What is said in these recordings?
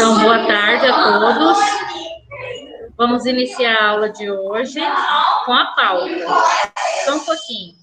Então, boa tarde a todos. Vamos iniciar a aula de hoje com a pauta. Só um pouquinho.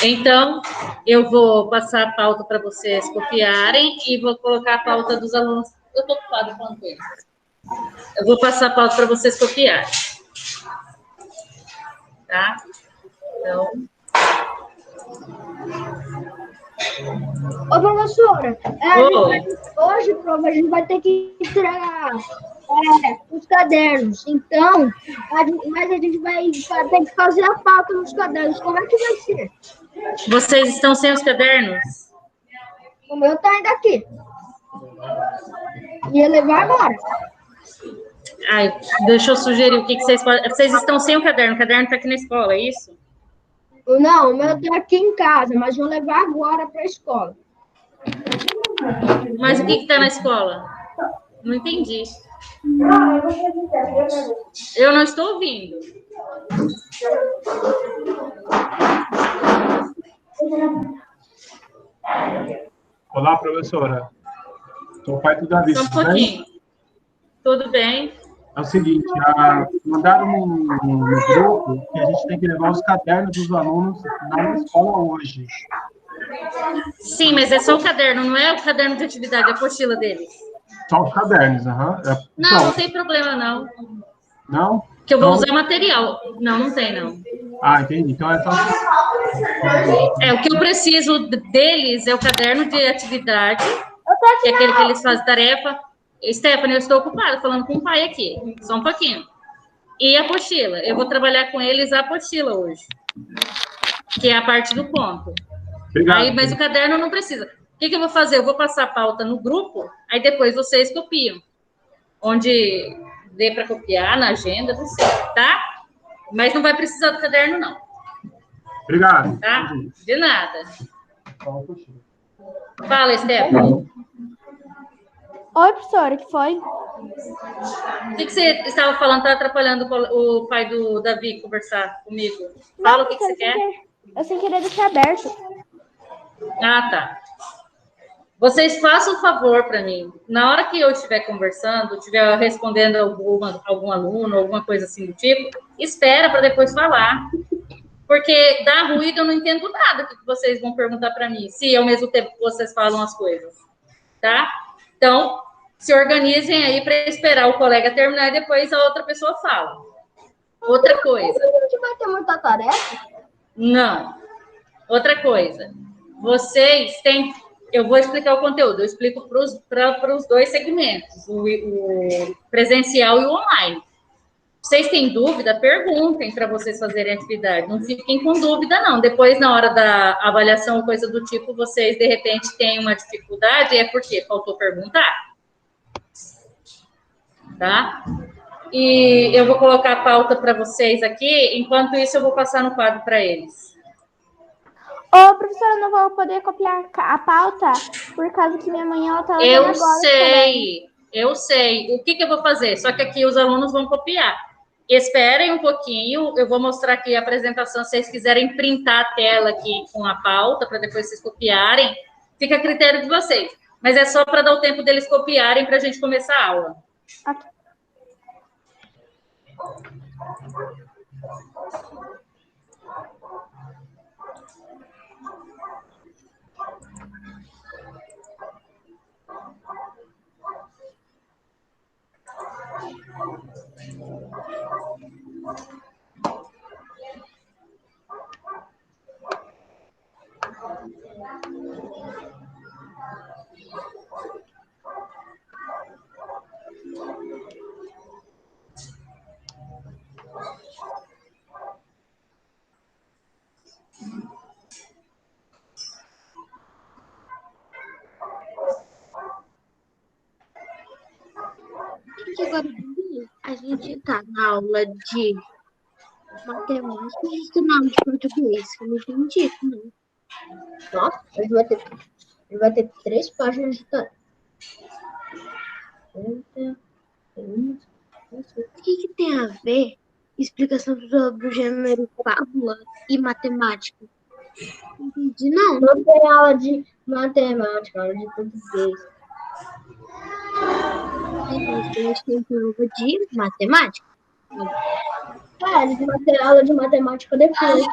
Então, eu vou passar a pauta para vocês copiarem e vou colocar a pauta dos alunos. Eu estou ocupada falando com eles. Eu vou passar a pauta para vocês copiarem. Tá? Então. Ô, professora, hoje, prova, a gente vai ter que entregar os cadernos. Então, mas a gente vai ter que fazer a pauta nos cadernos. Como é que vai ser? Vocês estão sem os cadernos? O meu tá ainda aqui. E ele vai embora. Ai, deixa eu sugerir o que vocês podem. Vocês estão sem o caderno está aqui na escola, é isso? Não, o meu tá aqui em casa, mas vou levar agora para a escola. Mas o que está na escola? Não entendi. Eu não estou ouvindo. Olá, professora. Sou o pai do Davi. Só um pouquinho. Tudo bem? É o seguinte, mandaram no grupo que a gente tem que levar os cadernos dos alunos na escola hoje. Sim, mas é só o caderno, não é o caderno de atividade, é a apostila deles. Só os cadernos, aham. Não tem problema, não. Não? Que eu vou usar material. Não tem, não. Ah, entendi. Então é só... O que eu preciso deles é o caderno de atividade, que é aquele que eles fazem tarefa. Stephanie, eu estou ocupada falando com o pai aqui. Só um pouquinho. E a apostila. Eu vou trabalhar com eles a apostila hoje. Que é a parte do ponto. Obrigado. Aí, mas o caderno não precisa. O que eu vou fazer? Eu vou passar a pauta no grupo, aí depois vocês copiam. Onde dê para copiar na agenda, você, tá? Mas não vai precisar do caderno, não. Obrigado. Tá? De nada. Fala, Stephanie. Oi, professora, o que foi? O que você estava falando? Está atrapalhando o pai do Davi conversar comigo. Fala o que você quer. Eu sem querer deixar aberto. Ah, tá. Vocês façam um favor para mim. Na hora que eu estiver conversando, estiver respondendo algum aluno, alguma coisa assim do tipo, espera para depois falar. Porque dá ruído, eu não entendo nada do que vocês vão perguntar para mim, se ao mesmo tempo que vocês falam as coisas. Tá? Então, se organizem aí para esperar o colega terminar e depois a outra pessoa fala. Outra coisa. A gente vai ter muita tarefa? Não. Outra coisa. Vocês têm... Eu vou explicar o conteúdo. Eu explico para os dois segmentos, o presencial e o online. Vocês têm dúvida? Perguntem para vocês fazerem atividade. Não fiquem com dúvida, não. Depois, na hora da avaliação ou coisa do tipo, vocês, de repente, têm uma dificuldade, é porque faltou perguntar. Tá? E eu vou colocar a pauta para vocês aqui. Enquanto isso, eu vou passar no quadro para eles. Ô, professora, eu não vou poder copiar a pauta por causa que minha mãe, ela tá lendo agora. Eu sei. O que eu vou fazer? Só que aqui os alunos vão copiar. Esperem um pouquinho, eu vou mostrar aqui a apresentação, se vocês quiserem printar a tela aqui com a pauta, para depois vocês copiarem, fica a critério de vocês. Mas é só para dar o tempo deles copiarem para a gente começar a aula. Okay. Agora, a gente está na aula de Matemática e estudando de português. Eu não entendi, não. Nossa, hoje vai ter 3 páginas de tarefa. O que tem a ver explicação sobre o gênero fábula e matemática? Não entendi, não. Não tem aula de matemática, aula de português. Tem prova de matemática. Eles vão ter aula de matemática depois.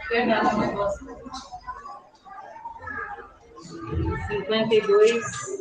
Pegar um negócio. 52.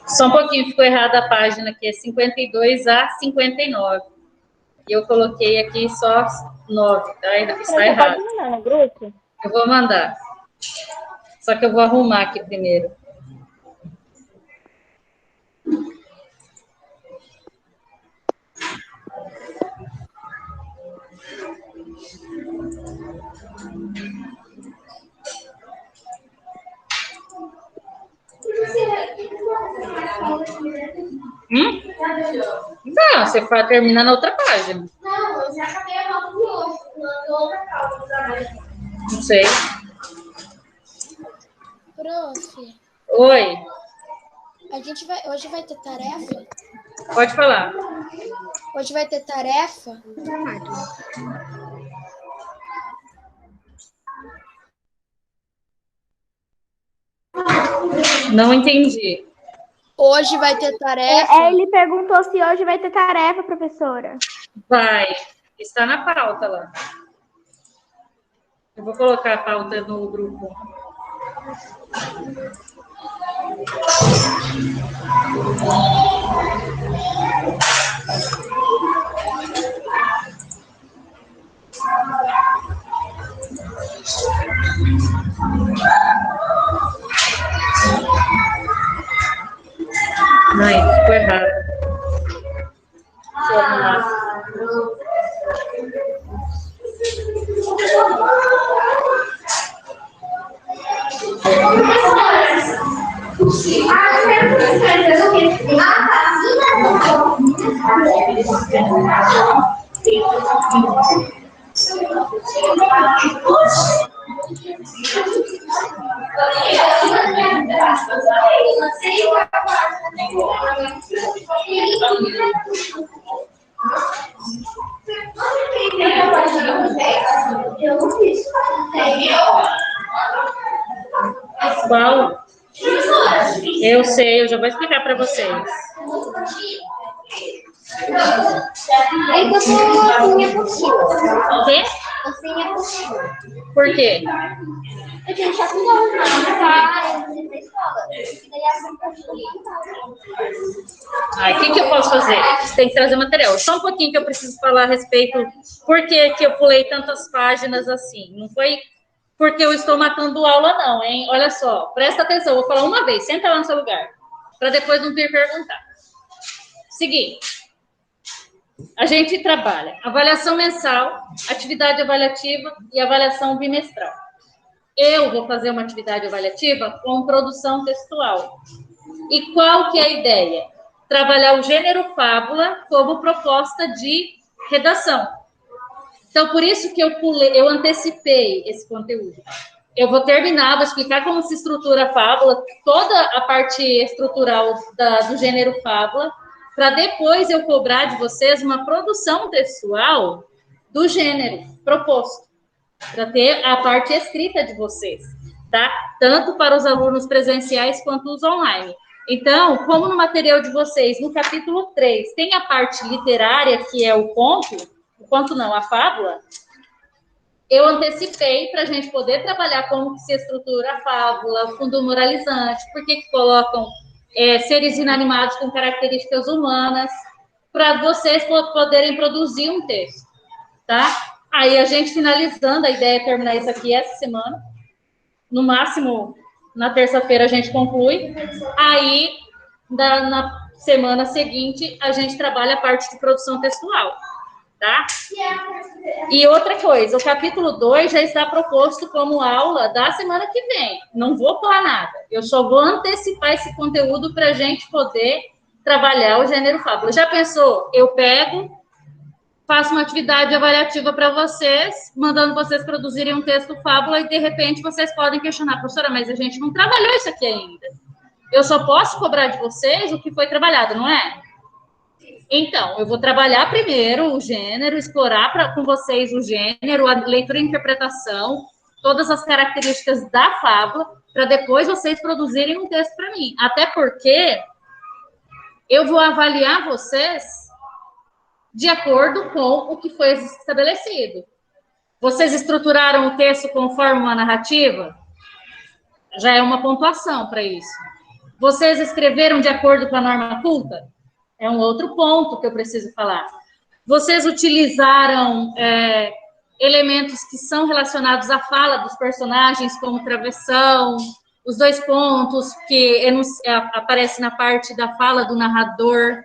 Só um pouquinho, ficou errada a página aqui, é 52 a 59. E eu coloquei aqui só 9, tá? Ainda está errado. Pode mandar no grupo? Eu vou mandar. Só que eu vou arrumar aqui primeiro. Não, você vai terminar na outra página. Não, eu já acabei a nota de hoje. Na outra prova. Não sei. Prof, Oi, hoje vai ter tarefa? pode falar. Hoje vai ter tarefa? Não entendi. Hoje vai ter tarefa? Ele perguntou se hoje vai ter tarefa, professora. Vai. Está na pauta lá. Eu vou colocar a pauta no grupo. Ai, ficou errado. Deixa eu arrumar. Qual? Eu sei, eu já vou explicar para vocês. Aí eu tô assim, é possível. O quê? Assim é possível. Por quê? Eu tenho que deixar tudo arrumado, tá? Eu na escola. E daí assim pra Ai, o que eu posso fazer? Tem que trazer material. Só um pouquinho que eu preciso falar a respeito por que eu pulei tantas páginas assim. Não foi porque eu estou matando aula, não, hein? Olha só, presta atenção, eu vou falar uma vez, senta lá no seu lugar, para depois não vir perguntar. Seguinte, a gente trabalha avaliação mensal, atividade avaliativa e avaliação bimestral. Eu vou fazer uma atividade avaliativa com produção textual. E qual que é a ideia? Trabalhar o gênero fábula como proposta de redação. Então, por isso que eu antecipei esse conteúdo. Eu vou terminar, vou explicar como se estrutura a fábula, toda a parte estrutural do gênero fábula, para depois eu cobrar de vocês uma produção textual do gênero proposto, para ter a parte escrita de vocês, tá? Tanto para os alunos presenciais quanto os online. Então, como no material de vocês, no capítulo 3, tem a parte literária, que é o conto não, a fábula, eu antecipei para a gente poder trabalhar como que se estrutura a fábula, fundo moralizante, por que colocam seres inanimados com características humanas, para vocês poderem produzir um texto, tá? Aí a gente finalizando, a ideia é terminar isso aqui essa semana, no máximo na terça-feira a gente conclui, aí na semana seguinte a gente trabalha a parte de produção textual. Tá? E outra coisa, o capítulo 2 já está proposto como aula da semana que vem. Não vou falar nada. Eu só vou antecipar esse conteúdo para a gente poder trabalhar o gênero fábula. Já pensou? Eu pego, faço uma atividade avaliativa para vocês, mandando vocês produzirem um texto fábula e, de repente, vocês podem questionar, professora, mas a gente não trabalhou isso aqui ainda. Eu só posso cobrar de vocês o que foi trabalhado, não é? Então, eu vou trabalhar primeiro o gênero, explorar com vocês o gênero, a leitura e interpretação, todas as características da fábula, para depois vocês produzirem um texto para mim. Até porque eu vou avaliar vocês de acordo com o que foi estabelecido. Vocês estruturaram o texto conforme uma narrativa? Já é uma pontuação para isso. Vocês escreveram de acordo com a norma culta? É um outro ponto que eu preciso falar. Vocês utilizaram elementos que são relacionados à fala dos personagens, como travessão, os 2 pontos que aparecem na parte da fala do narrador,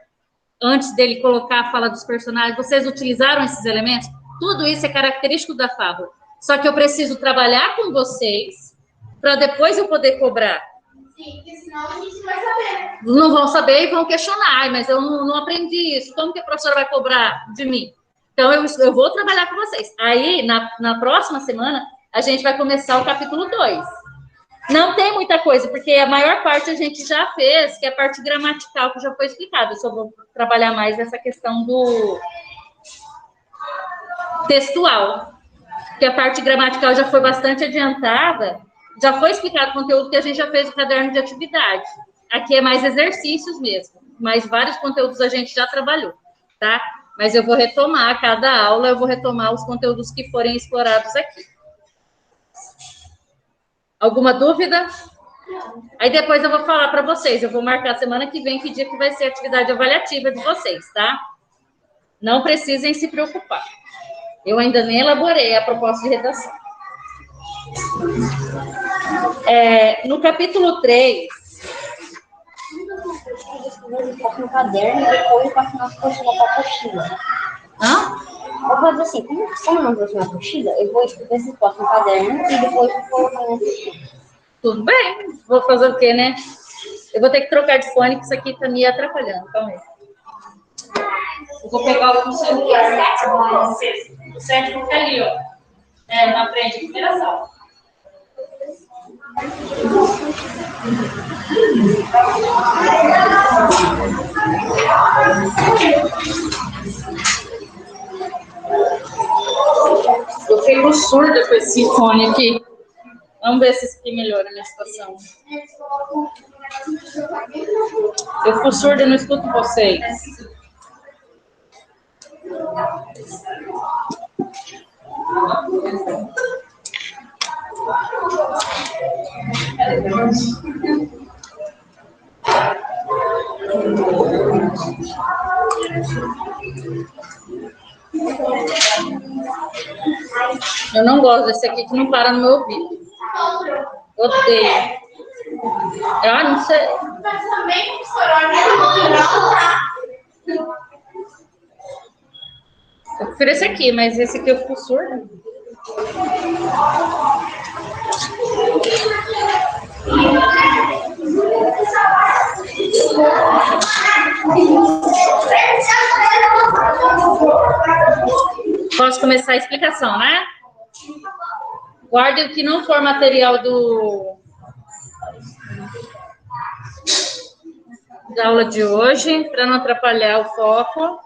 antes dele colocar a fala dos personagens. Vocês utilizaram esses elementos? Tudo isso é característico da fábula. Só que eu preciso trabalhar com vocês para depois eu poder cobrar. Sim, porque senão a gente não vai saber. Não vão saber e vão questionar, mas eu não aprendi isso. Como que a professora vai cobrar de mim? Então, eu vou trabalhar com vocês. Aí, na próxima semana, a gente vai começar o capítulo 2. Não tem muita coisa, porque a maior parte a gente já fez, que é a parte gramatical, que já foi explicada. Eu só vou trabalhar mais essa questão do textual. Porque a parte gramatical já foi bastante adiantada. Já foi explicado o conteúdo que a gente já fez no caderno de atividade. Aqui é mais exercícios mesmo, mas vários conteúdos a gente já trabalhou, tá? Mas eu vou retomar, cada aula eu vou retomar os conteúdos que forem explorados aqui. Alguma dúvida? Aí depois eu vou falar para vocês, eu vou marcar semana que vem que dia que vai ser a atividade avaliativa de vocês, tá? Não precisem se preocupar. Eu ainda nem elaborei a proposta de redação. No capítulo 3... Eu faço no caderno e depois eu faço na apostila. Hã? Eu vou dizer assim, como eu não trouxe uma apostila, eu vou escrever esse posto no caderno e depois eu vou fazer. Tudo bem, vou fazer o quê, né? Eu vou ter que trocar de fone, que isso aqui tá me atrapalhando. Calma aí. Eu vou pegar o celular. O sétimo fica ali, ó. Na frente, primeira sala. Eu fico surda com esse fone aqui. Vamos ver se isso aqui melhora a minha situação. Eu fico surda e não escuto vocês. Eu não gosto desse aqui que não para no meu ouvido. Odeio. Não sei. Eu prefiro esse aqui, mas esse aqui eu fico surdo. Posso começar a explicação, né? Guarde o que não for material da aula de hoje, para não atrapalhar o foco.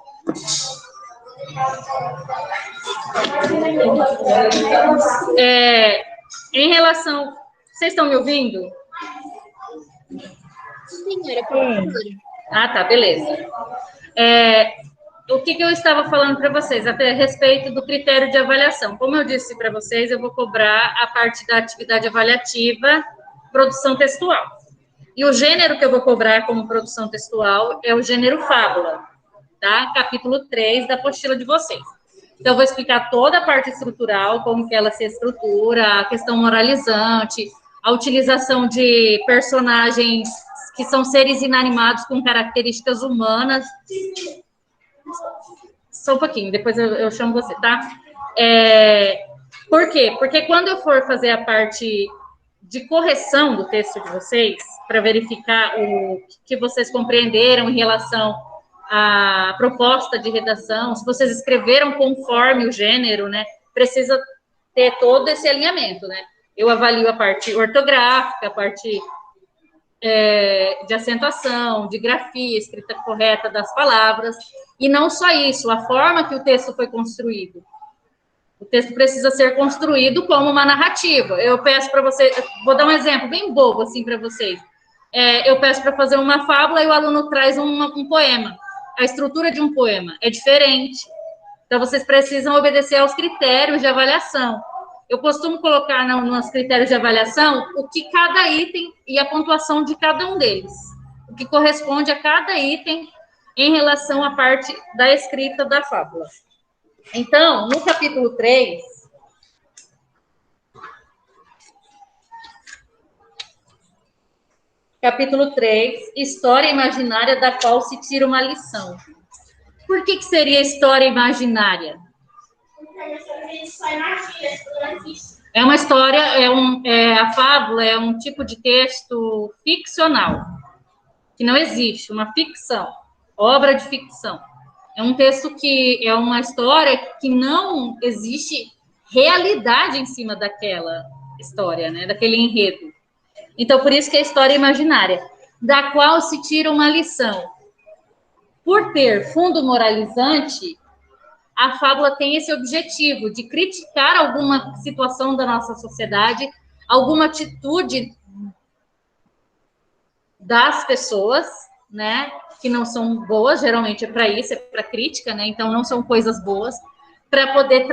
Em relação... Vocês estão me ouvindo? Senhora professora. Ah, tá, beleza. O que eu estava falando para vocês a respeito do critério de avaliação? Como eu disse para vocês, eu vou cobrar a parte da atividade avaliativa, produção textual. E o gênero que eu vou cobrar como produção textual é o gênero fábula, tá? Capítulo 3 da apostila de vocês. Então, eu vou explicar toda a parte estrutural, como que ela se estrutura, a questão moralizante, a utilização de personagens que são seres inanimados com características humanas. Só um pouquinho, depois eu chamo você, tá? Por quê? Porque quando eu for fazer a parte de correção do texto de vocês, para verificar o que vocês compreenderam em relação à proposta de redação, se vocês escreveram conforme o gênero, né? Precisa ter todo esse alinhamento, né? Eu avalio a parte ortográfica, a parte de acentuação, de grafia, escrita correta das palavras, e não só isso, a forma que o texto foi construído. O texto precisa ser construído como uma narrativa. Eu peço para você, vou dar um exemplo bem bobo assim para vocês. Eu peço para fazer uma fábula e o aluno traz um poema. A estrutura de um poema é diferente. Então, vocês precisam obedecer aos critérios de avaliação. Eu costumo colocar nos critérios de avaliação o que cada item e a pontuação de cada um deles. O que corresponde a cada item em relação à parte da escrita da fábula. Então, no capítulo 3, história imaginária da qual se tira uma lição. Por que seria história imaginária? É uma história, a fábula é um tipo de texto ficcional, que não existe, uma ficção, obra de ficção. É um texto que é uma história que não existe realidade em cima daquela história, né, daquele enredo. Então, por isso que é história imaginária, da qual se tira uma lição. Por ter fundo moralizante, a fábula tem esse objetivo de criticar alguma situação da nossa sociedade, alguma atitude das pessoas, né, que não são boas, geralmente é para isso, é para crítica, né, então não são coisas boas, para poder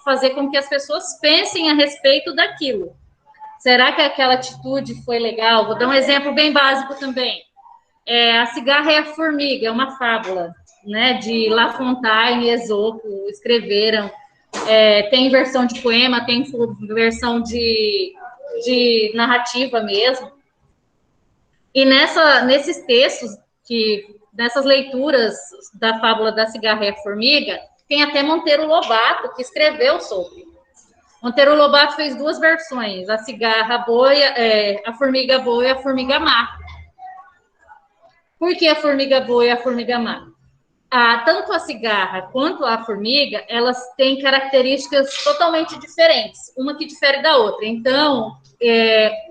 fazer com que as pessoas pensem a respeito daquilo. Será que aquela atitude foi legal? Vou dar um exemplo bem básico também. A Cigarra e a Formiga, é uma fábula, né, de La Fontaine e Esopo, escreveram. Tem versão de poema, tem versão de narrativa mesmo. E nesses textos, nessas leituras da fábula da Cigarra e a Formiga, tem até Monteiro Lobato, que escreveu sobre. Monteiro Lobato fez 2 versões, a Cigarra Boia, a Formiga Boa e a Formiga Má. Por que a formiga boa e a formiga má? Tanto a cigarra quanto a formiga, elas têm características totalmente diferentes, uma que difere da outra. Então,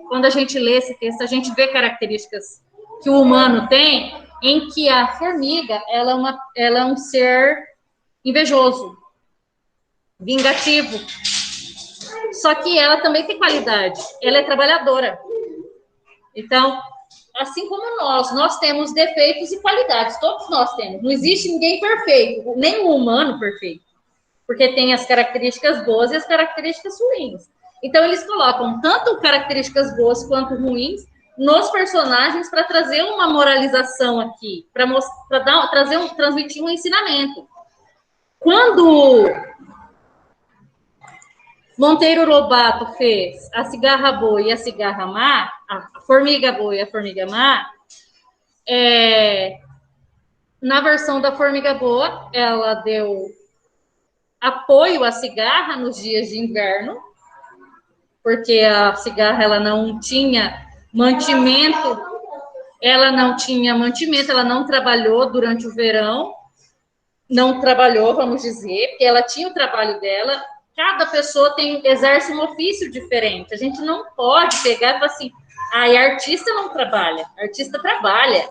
quando a gente lê esse texto, a gente vê características que o humano tem, em que a formiga, ela é um ser invejoso, vingativo. Só que ela também tem qualidade, ela é trabalhadora. Então, assim como nós temos defeitos e qualidades, todos nós temos. Não existe ninguém perfeito, nem um humano perfeito, porque tem as características boas e as características ruins. Então, eles colocam tanto características boas quanto ruins nos personagens para trazer uma moralização aqui, para transmitir um ensinamento. Quando Monteiro Lobato fez a Cigarra Boa e a Cigarra Má, a Formiga Boa e a Formiga Má, na versão da Formiga Boa, ela deu apoio à cigarra nos dias de inverno, porque a cigarra ela não tinha mantimento, ela não trabalhou durante o verão, não trabalhou, vamos dizer, porque ela tinha o trabalho dela. Cada pessoa exerce um ofício diferente. A gente não pode pegar e falar assim, artista não trabalha. Artista trabalha.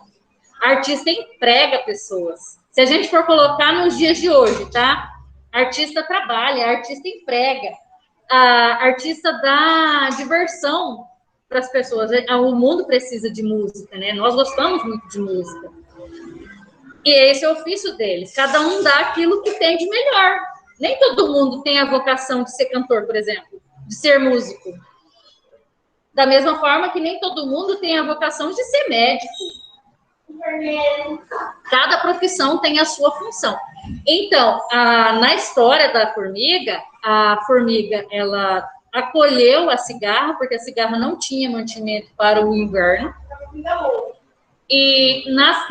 Artista emprega pessoas. Se a gente for colocar nos dias de hoje, tá? Artista trabalha, artista emprega. A artista dá diversão para as pessoas. O mundo precisa de música, né? Nós gostamos muito de música. E esse é o ofício deles. Cada um dá aquilo que tem de melhor. Nem todo mundo tem a vocação de ser cantor, por exemplo, de ser músico. Da mesma forma que nem todo mundo tem a vocação de ser médico. Cada profissão tem a sua função. Então, na história da formiga, a formiga, ela acolheu a cigarra, porque a cigarra não tinha mantimento para o inverno. E na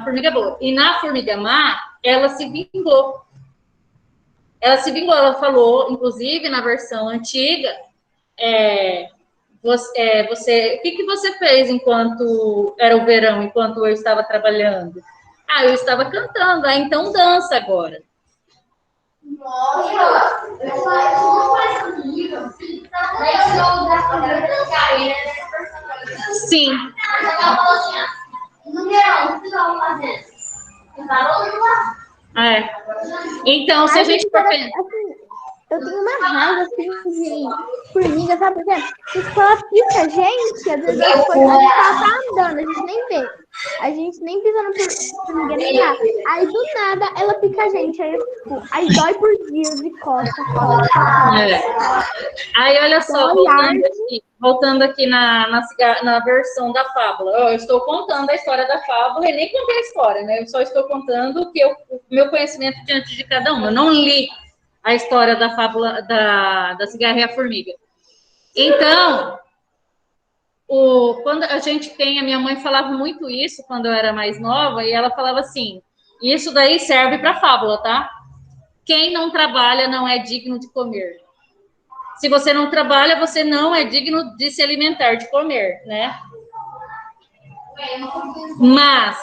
formiga boa. E na formiga má, ela se vingou. Ela falou, inclusive, na versão antiga, o que você fez enquanto era o verão, enquanto eu estava trabalhando? Eu estava cantando. Então dança agora. Sim. Então, se a gente for pensar... Eu tenho uma raiva assim de formiga, sabe por quê? Porque ela pica a gente, às vezes ela tá andando, a gente nem vê. A gente nem pisa na formiga, nem nada. Aí do nada ela pica a gente. Aí dói por dias e coça. Aí olha só, voltando aqui na versão da fábula. Eu estou contando a história da fábula e nem contei a história, né? Eu só estou contando o meu conhecimento diante de cada um. Eu não li a história da fábula da cigarra e a formiga. Então, quando a minha mãe falava muito isso quando eu era mais nova, e ela falava assim, isso daí serve para fábula, tá? Quem não trabalha não é digno de comer. Se você não trabalha, você não é digno de se alimentar, de comer, né? Mas,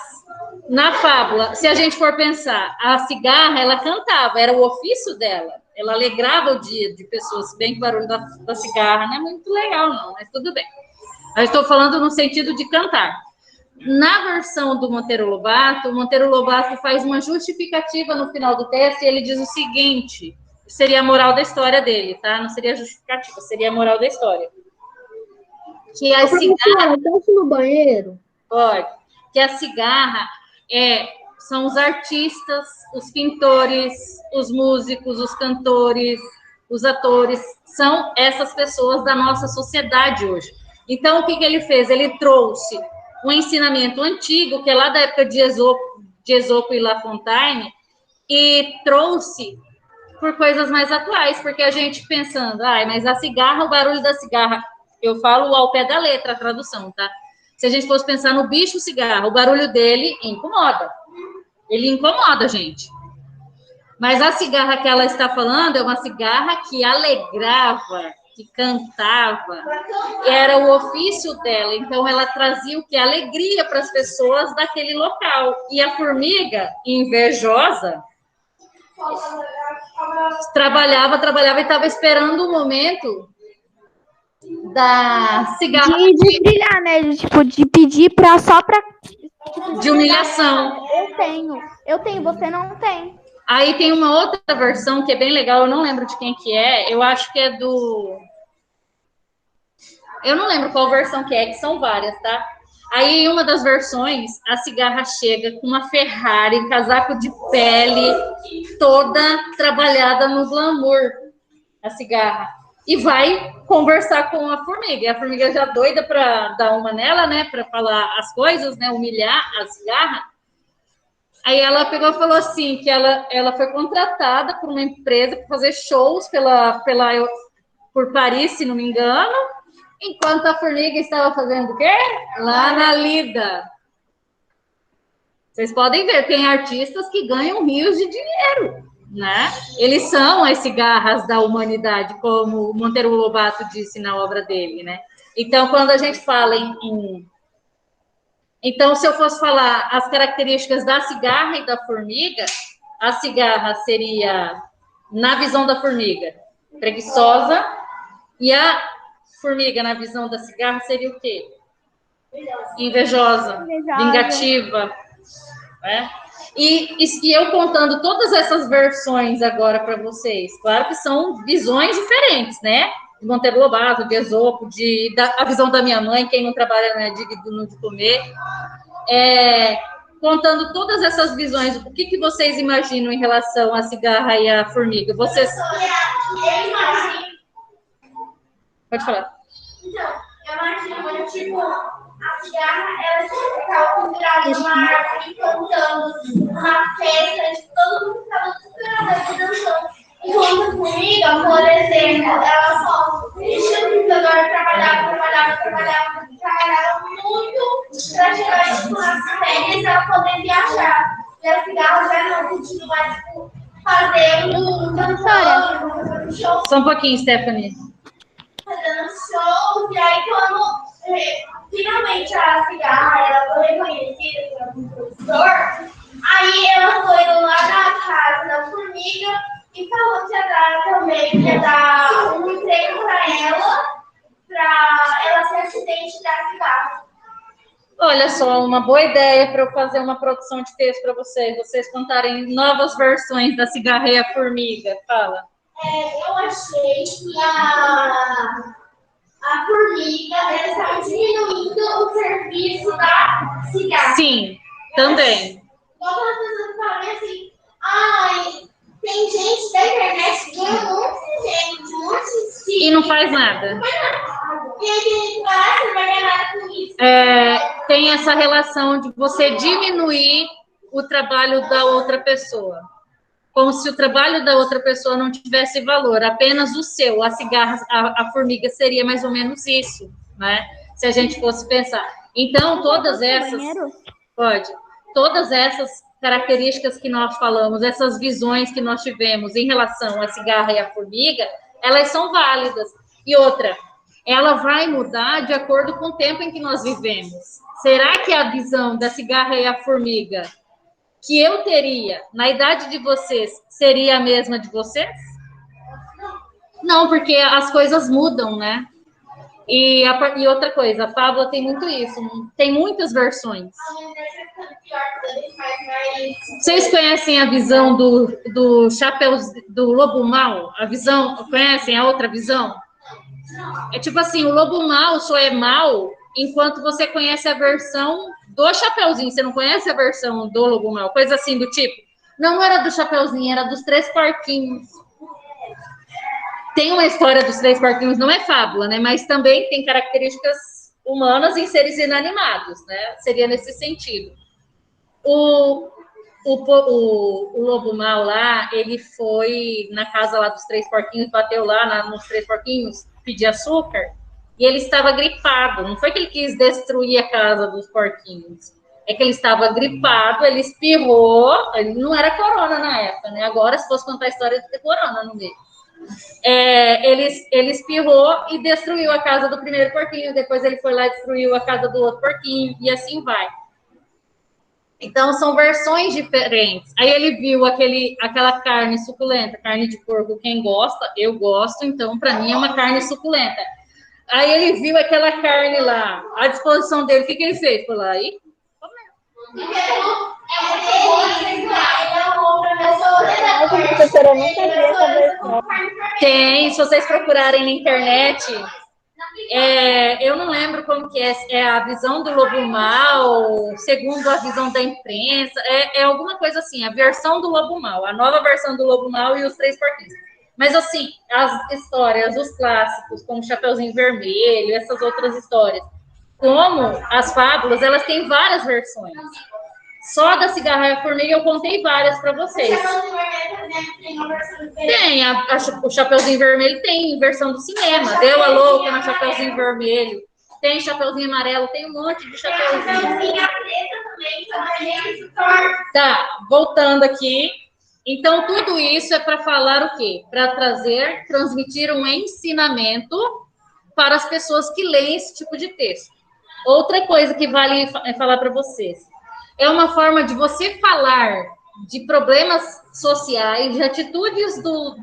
na fábula, se a gente for pensar, a cigarra, ela cantava, era o ofício dela. Ela alegrava o dia de pessoas, se bem que o barulho da cigarra não é muito legal, não, mas tudo bem. Eu estou falando no sentido de cantar. Na versão do Monteiro Lobato, o Monteiro Lobato faz uma justificativa no final do texto e ele diz o seguinte, seria a moral da história dele, tá? Não seria justificativa, seria a moral da história. Que a cigarra... Posso ir no banheiro? Pode. Que a cigarra são os artistas, os pintores, os músicos, os cantores, os atores, são essas pessoas da nossa sociedade hoje. Então, o que ele fez? Ele trouxe um ensinamento antigo, que é lá da época de Esopo e La Fontaine, e trouxe por coisas mais atuais, porque a gente pensando, mas a cigarra, o barulho da cigarra, eu falo ao pé da letra, a tradução, tá? Se a gente fosse pensar no bicho cigarra, o barulho dele incomoda. Ele incomoda a gente. Mas a cigarra que ela está falando é uma cigarra que alegrava, que cantava, era o ofício dela. Então, ela trazia o que? Alegria para as pessoas daquele local. E a formiga, invejosa, trabalhava e estava esperando o momento da cigarra de brilhar, né? De pedir só para de humilhação. Eu tenho, você não tem. Aí tem uma outra versão que é bem legal, eu não lembro de quem que é, eu acho que é eu não lembro qual versão que são várias, tá? Aí, em uma das versões, a cigarra chega com uma Ferrari, casaco de pele, toda trabalhada no glamour, a cigarra. E vai conversar com a formiga. E a formiga já doida para dar uma nela, né? Para falar as coisas, né? Humilhar a cigarra. Aí ela pegou e falou assim, que ela foi contratada por uma empresa para fazer shows por Paris, se não me engano, enquanto a formiga estava fazendo o quê? Lá na lida. Vocês podem ver, tem artistas que ganham rios de dinheiro. né? Eles são as cigarras da humanidade, como o Monteiro Lobato disse na obra dele, né? Então, quando a gente fala Então, se eu fosse falar as características da cigarra e da formiga, a cigarra seria, na visão da formiga, preguiçosa, e a formiga, na visão da cigarra, seria o quê? Invejosa, vingativa, né? E eu contando todas essas versões agora para vocês, claro que são visões diferentes, né? De Monteiro Lobato, de Esopo, a visão da minha mãe, quem não trabalha, né, de comer. Contando todas essas visões, o que vocês imaginam em relação à cigarra e à formiga? Vocês... Pode falar. Então, eu imagino, tipo, a cigarra, ela ficava pendurada numa árvore, cantando uma festa, de todo mundo ficava super dançando. Enquanto a formiga, por exemplo, ela só mexia no computador, trabalhava muito para chegar tipo, nas férias para poder viajar. E a cigarra já não continua tipo, fazendo dançando, show. Só um pouquinho, Stephanie. Fazendo shows, e aí quando finalmente a cigarra ela foi reconhecida pelo professor, aí ela foi lá na casa da formiga e falou que ia dar também, ia dar um emprego para ela ser assistente da cigarra. Olha só, uma boa ideia para eu fazer uma produção de texto para vocês contarem novas versões da cigarra e a formiga. Fala. Eu achei que a formiga estava diminuindo o serviço da cigarra. Sim, também. Igual as pessoas falam assim, ai, tem gente da internet que ganha um monte de gente, um monte de... E não faz nada. E aí tem gente que fala, você não vai ganhar nada com isso. Tem essa relação de você diminuir o trabalho da outra pessoa. Como se o trabalho da outra pessoa não tivesse valor, apenas o seu. A cigarra, a formiga seria mais ou menos isso, né? Se a gente fosse pensar. Então, todas essas... Pode. Todas essas características que nós falamos, essas visões que nós tivemos em relação à cigarra e à formiga, elas são válidas. E outra, ela vai mudar de acordo com o tempo em que nós vivemos. Será que a visão da cigarra e a formiga que eu teria na idade de vocês seria a mesma de vocês? Não, porque as coisas mudam, né? E outra coisa, a fábula tem muito isso, tem muitas versões. Vocês conhecem a visão do chapéu do lobo mau? A visão, conhecem a outra visão? É tipo assim, o lobo mau só é mau enquanto você conhece a versão do Chapeuzinho. Você não conhece a versão do lobo mau? Coisa assim do tipo. Não era do Chapeuzinho, era dos 3 porquinhos. Tem uma história dos 3 porquinhos, não é fábula, né? Mas também tem características humanas em seres inanimados, né? Seria nesse sentido. O lobo mau lá, ele foi na casa lá dos 3 porquinhos, bateu lá nos 3 porquinhos, pedir açúcar, e ele estava gripado. Não foi que ele quis destruir a casa dos porquinhos. É que ele estava gripado, ele espirrou, ele não era corona na época, né? Agora, se fosse contar a história, ia ter corona no meio. Ele espirrou e destruiu a casa do primeiro porquinho, depois ele foi lá e destruiu a casa do outro porquinho, e assim vai. Então, são versões diferentes. Aí ele viu aquela carne suculenta, carne de porco, quem gosta, eu gosto, então, para mim, é uma carne suculenta. Aí ele viu aquela carne lá, à disposição dele, o que ele fez? Foi lá e tem, se vocês procurarem na internet, eu não lembro como que é a visão do lobo mau, segundo a visão da imprensa, é alguma coisa assim, a versão do lobo mau, a nova versão do lobo mau e os 3 porquinhos. Mas assim, as histórias, os clássicos, como Chapeuzinho Vermelho, essas outras histórias, como as fábulas, elas têm várias versões. Só da cigarra e a formiga eu contei várias para vocês. Tem, o Chapeuzinho Vermelho tem versão do cinema. Deu a louca no Chapeuzinho Vermelho. Tem Chapeuzinho Amarelo, tem um monte de Chapeuzinho. Tá, voltando aqui. Então, tudo isso é para falar o quê? Para transmitir um ensinamento para as pessoas que leem esse tipo de texto. Outra coisa que vale falar para vocês, é uma forma de você falar de problemas sociais, de atitudes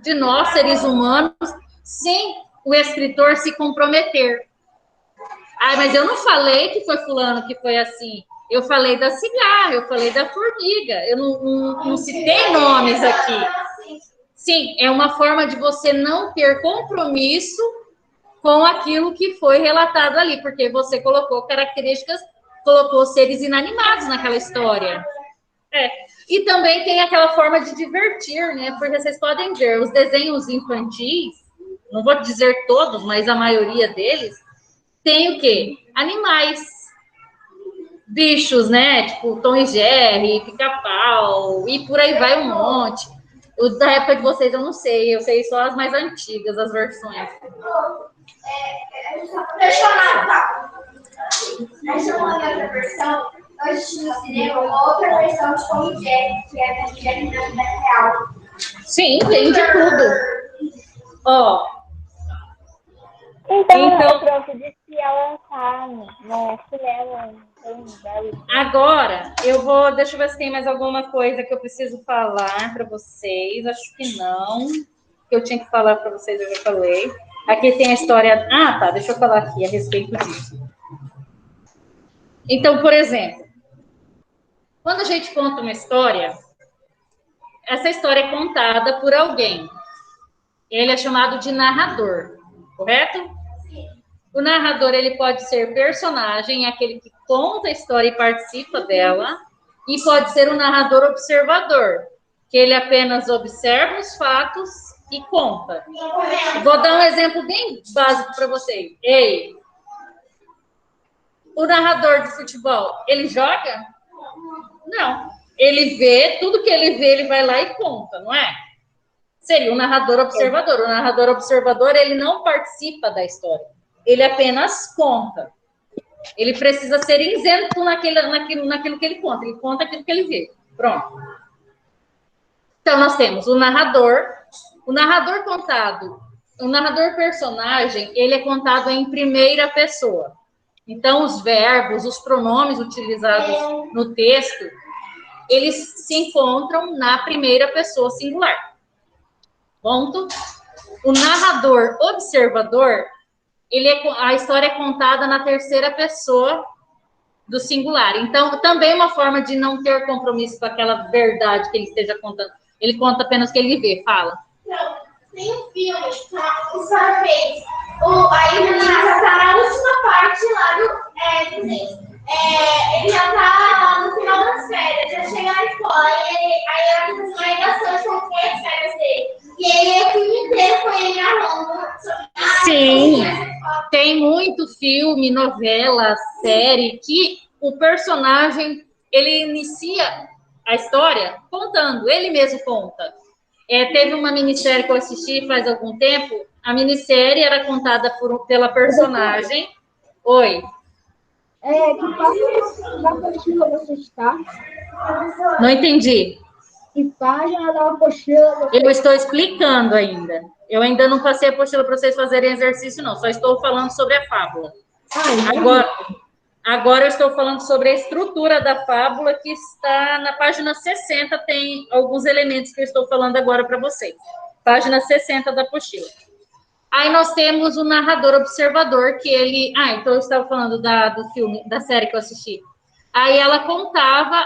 de nós, seres humanos, sem o escritor se comprometer. Ah, mas eu não falei que foi fulano que foi assim. Eu falei da cigarra, eu falei da formiga. Eu não citei nomes aqui. Sim, é uma forma de você não ter compromisso com aquilo que foi relatado ali, porque você colocou características, colocou seres inanimados naquela história. E também tem aquela forma de divertir, né? Porque vocês podem ver, os desenhos infantis, não vou dizer todos, mas a maioria deles, tem o quê? Animais. Bichos, né? Tipo Tom e Jerry, Pica-Pau, e por aí vai um monte. O da época de vocês eu não sei, eu sei só as mais antigas, as versões. Deixa eu anotar. Essa é uma outra versão. Hoje no cinema, uma outra versão de Tom e Jerry, que é Tom e Jerry na vida real. Sim, tem de tudo. Ó. Então, prof, disse que ia lançar no cinema. Agora, deixa eu ver se tem mais alguma coisa que eu preciso falar para vocês. Acho que não. Que eu tinha que falar para vocês, eu já falei. Aqui tem a história... Ah, tá, deixa eu falar aqui a respeito disso. Então, por exemplo, quando a gente conta uma história, essa história é contada por alguém. Ele é chamado de narrador, correto? O narrador, ele pode ser personagem, aquele que conta a história e participa dela, e pode ser um narrador observador, que ele apenas observa os fatos e conta. Vou dar um exemplo bem básico para vocês. Ei, o narrador de futebol, ele joga? Não. Ele vê, tudo que ele vê, ele vai lá e conta, não é? Seria um narrador observador. O narrador observador, ele não participa da história. Ele apenas conta. Ele precisa ser isento naquilo que ele conta. Ele conta aquilo que ele vê. Pronto. Então, nós temos o narrador. O narrador contado, o narrador personagem, ele é contado em primeira pessoa. Então, os verbos, os pronomes utilizados no texto, eles se encontram na primeira pessoa singular. Ponto. O narrador observador, a história é contada na terceira pessoa do singular. Então, também uma forma de não ter compromisso com aquela verdade que ele esteja contando. Ele conta apenas o que ele vê, fala. Não, tem um filme que o senhor fez. Aí o menino já tá na última parte lá do desenho. Ele já tá no final das férias, já chega na escola, aí a professora vai bastante como foi as férias dele. E ele é o filme inteiro com ele narrando. Sim, tem muito filme, novela, série, que o personagem, ele inicia a história contando, ele mesmo conta. Teve uma minissérie que eu assisti faz algum tempo, a minissérie era contada pela personagem. Oi. Que página da apostila você está? Não entendi. Que página da apostila? Eu estou explicando ainda. Eu ainda não passei a apostila para vocês fazerem exercício, não. Só estou falando sobre a fábula. Agora eu estou falando sobre a estrutura da fábula, que está na página 60, tem alguns elementos que eu estou falando agora para vocês. Página 60 da apostila. Aí nós temos o narrador observador, que ele... então eu estava falando do filme, da série que eu assisti. Aí ela contava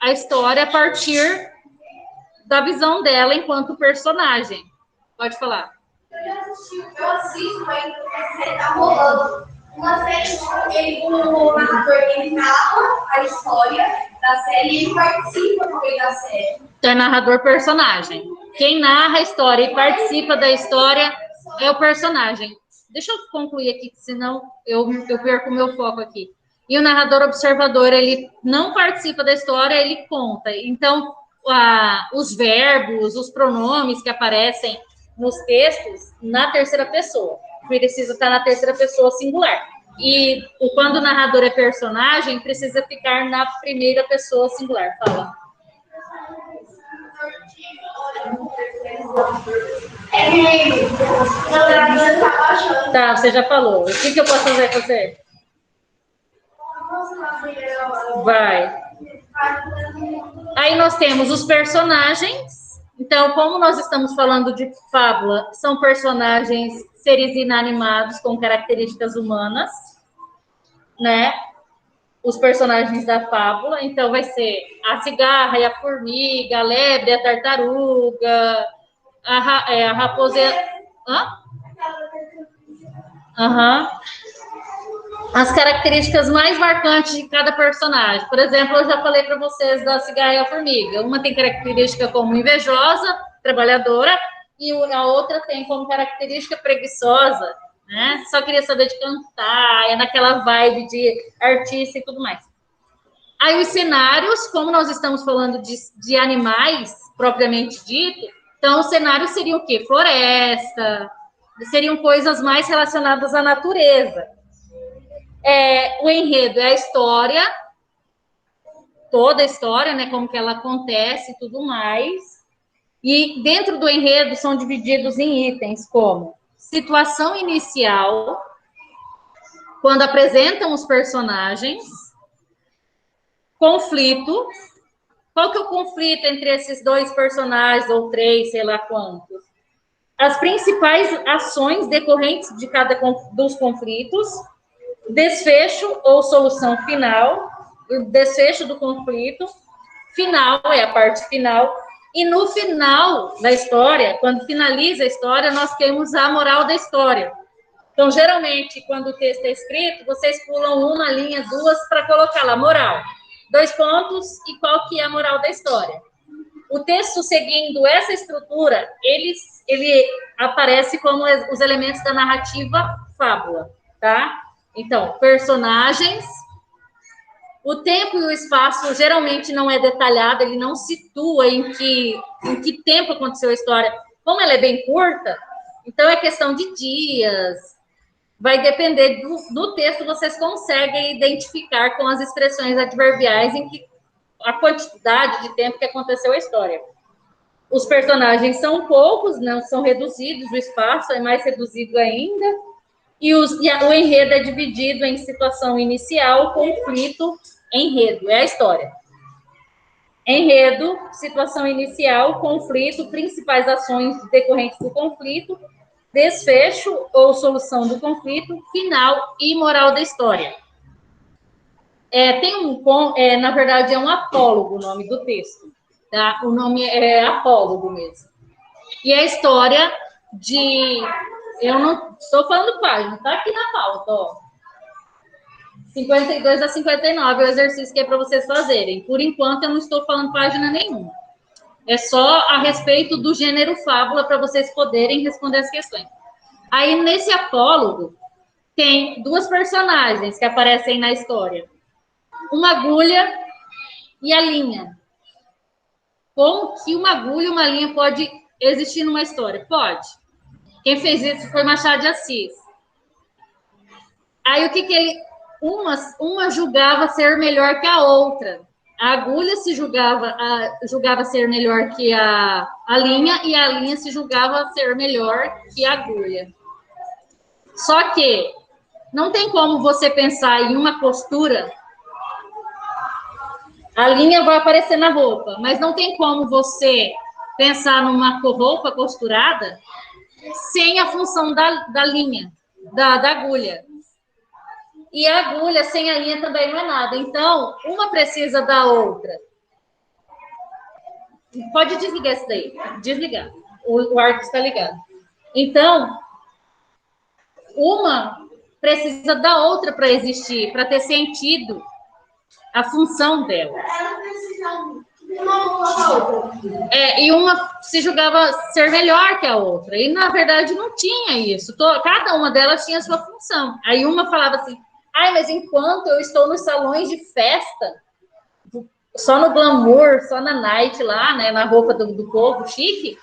a história a partir da visão dela enquanto personagem. Pode falar. Eu assisto, mas tá rolando uma série, o narrador, ele narra a história da série e ele participa também da série. Então é narrador personagem. Quem narra a história e participa da história é o personagem. Deixa eu concluir aqui, senão eu perco o meu foco aqui. E o narrador observador, ele não participa da história, ele conta. Então, os verbos, os pronomes que aparecem nos textos, na terceira pessoa. Precisa estar na terceira pessoa singular. E quando o narrador é personagem, precisa ficar na primeira pessoa singular. Fala. Tá, você já falou. O que eu posso fazer com você? Vai. Aí nós temos os personagens. Então, como nós estamos falando de fábula, são personagens, seres inanimados com características humanas, né? Os personagens da fábula. Então, vai ser a cigarra e a formiga, a lebre, a tartaruga, a raposa... Hã? Aham. As características mais marcantes de cada personagem. Por exemplo, eu já falei para vocês da cigarra e a formiga. Uma tem característica como invejosa, trabalhadora, e a outra tem como característica preguiçosa, né? Só queria saber de cantar, é naquela vibe de artista e tudo mais. Aí os cenários, como nós estamos falando de animais, propriamente dito, então o cenário seria o quê? Floresta, seriam coisas mais relacionadas à natureza. O enredo é a história, toda a história, né, como que ela acontece e tudo mais. E dentro do enredo são divididos em itens como situação inicial, quando apresentam os personagens, conflito. Qual que é o conflito entre esses dois personagens, ou três, sei lá quantos? As principais ações decorrentes de cada dos conflitos, desfecho ou solução final, o desfecho do conflito, final é a parte final, e no final da história, quando finaliza a história, nós temos a moral da história. Então, geralmente, quando o texto é escrito, vocês pulam uma linha, duas, para colocar lá, moral. 2 pontos, e qual que é a moral da história. O texto, seguindo essa estrutura, ele aparece como os elementos da narrativa fábula, tá? Então, personagens, o tempo e o espaço geralmente não é detalhado, ele não situa em que tempo aconteceu a história. Como ela é bem curta, então é questão de dias, vai depender do texto, vocês conseguem identificar com as expressões adverbiais em que a quantidade de tempo que aconteceu a história. Os personagens são poucos, não são reduzidos, o espaço é mais reduzido ainda, e o enredo é dividido em situação inicial, conflito, enredo, é a história. Enredo, situação inicial, conflito, principais ações decorrentes do conflito, desfecho ou solução do conflito, final e moral da história. Na verdade, é um apólogo o nome do texto, tá? O nome é apólogo mesmo. E a história eu não estou falando página, tá aqui na pauta, ó. 52 a 59 é o exercício que é para vocês fazerem. Por enquanto, eu não estou falando página nenhuma. É só a respeito do gênero fábula para vocês poderem responder as questões. Aí, nesse apólogo, tem 2 personagens que aparecem na história. Uma agulha e a linha. Como que uma agulha e uma linha pode existir numa história? Pode. Quem fez isso foi Machado de Assis. Aí, o que ele... Uma julgava ser melhor que a outra. A agulha se julgava ser melhor que a linha, e a linha se julgava ser melhor que a agulha. Só que não tem como você pensar em uma costura. A linha vai aparecer na roupa, mas não tem como você pensar numa roupa costurada sem a função da linha, da agulha. E a agulha sem a linha também não é nada. Então, uma precisa da outra. Pode desligar isso daí. Desligar. O ar está ligado. Então, uma precisa da outra para existir, para ter sentido a função dela. E uma se julgava ser melhor que a outra. E, na verdade, não tinha isso. Cada uma delas tinha a sua função. Aí uma falava assim, mas enquanto eu estou nos salões de festa, só no glamour, só na night lá, né, na roupa do povo chique,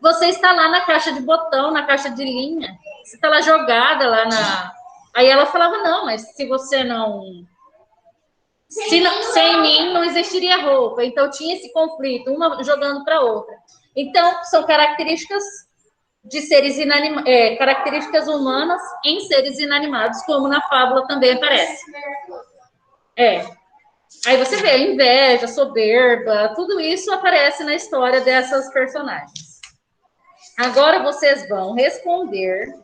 você está lá na caixa de botão, na caixa de linha, você está lá jogada lá na... Aí ela falava, não, mas se você não... sem mim não existiria roupa. Então tinha esse conflito, uma jogando para outra. Então, são características de seres características humanas em seres inanimados, como na fábula também aparece. Aí você vê inveja, soberba, tudo isso aparece na história dessas personagens. Agora vocês vão responder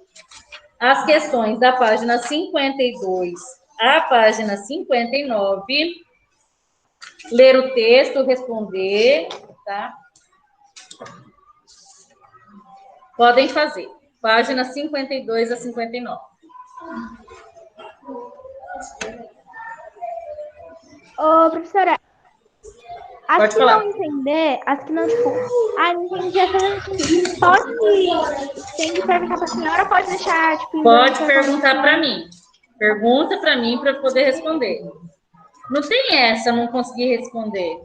as questões da página 52 à página 59, ler o texto, responder, tá? Podem fazer. Página 52 a 59. Ô, professora, as Pode que falar. não entender, as que não, tipo, não entendi essa aqui. Tem que perguntar pra senhora ou pode deixar, tipo... Pode perguntar para mim. Pergunta para mim para eu poder responder. Não tem essa, não conseguir responder.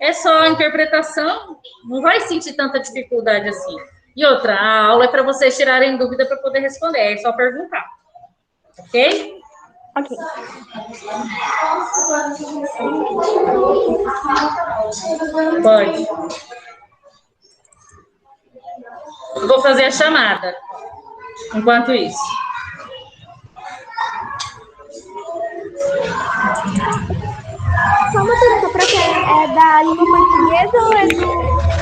É só interpretação, não vai sentir tanta dificuldade assim. E outra, a aula é para vocês tirarem dúvida para poder responder, é só perguntar. Ok? Ok. Pode. Vou fazer a chamada. Enquanto isso. Só uma pergunta, prof. É da língua portuguesa ou é do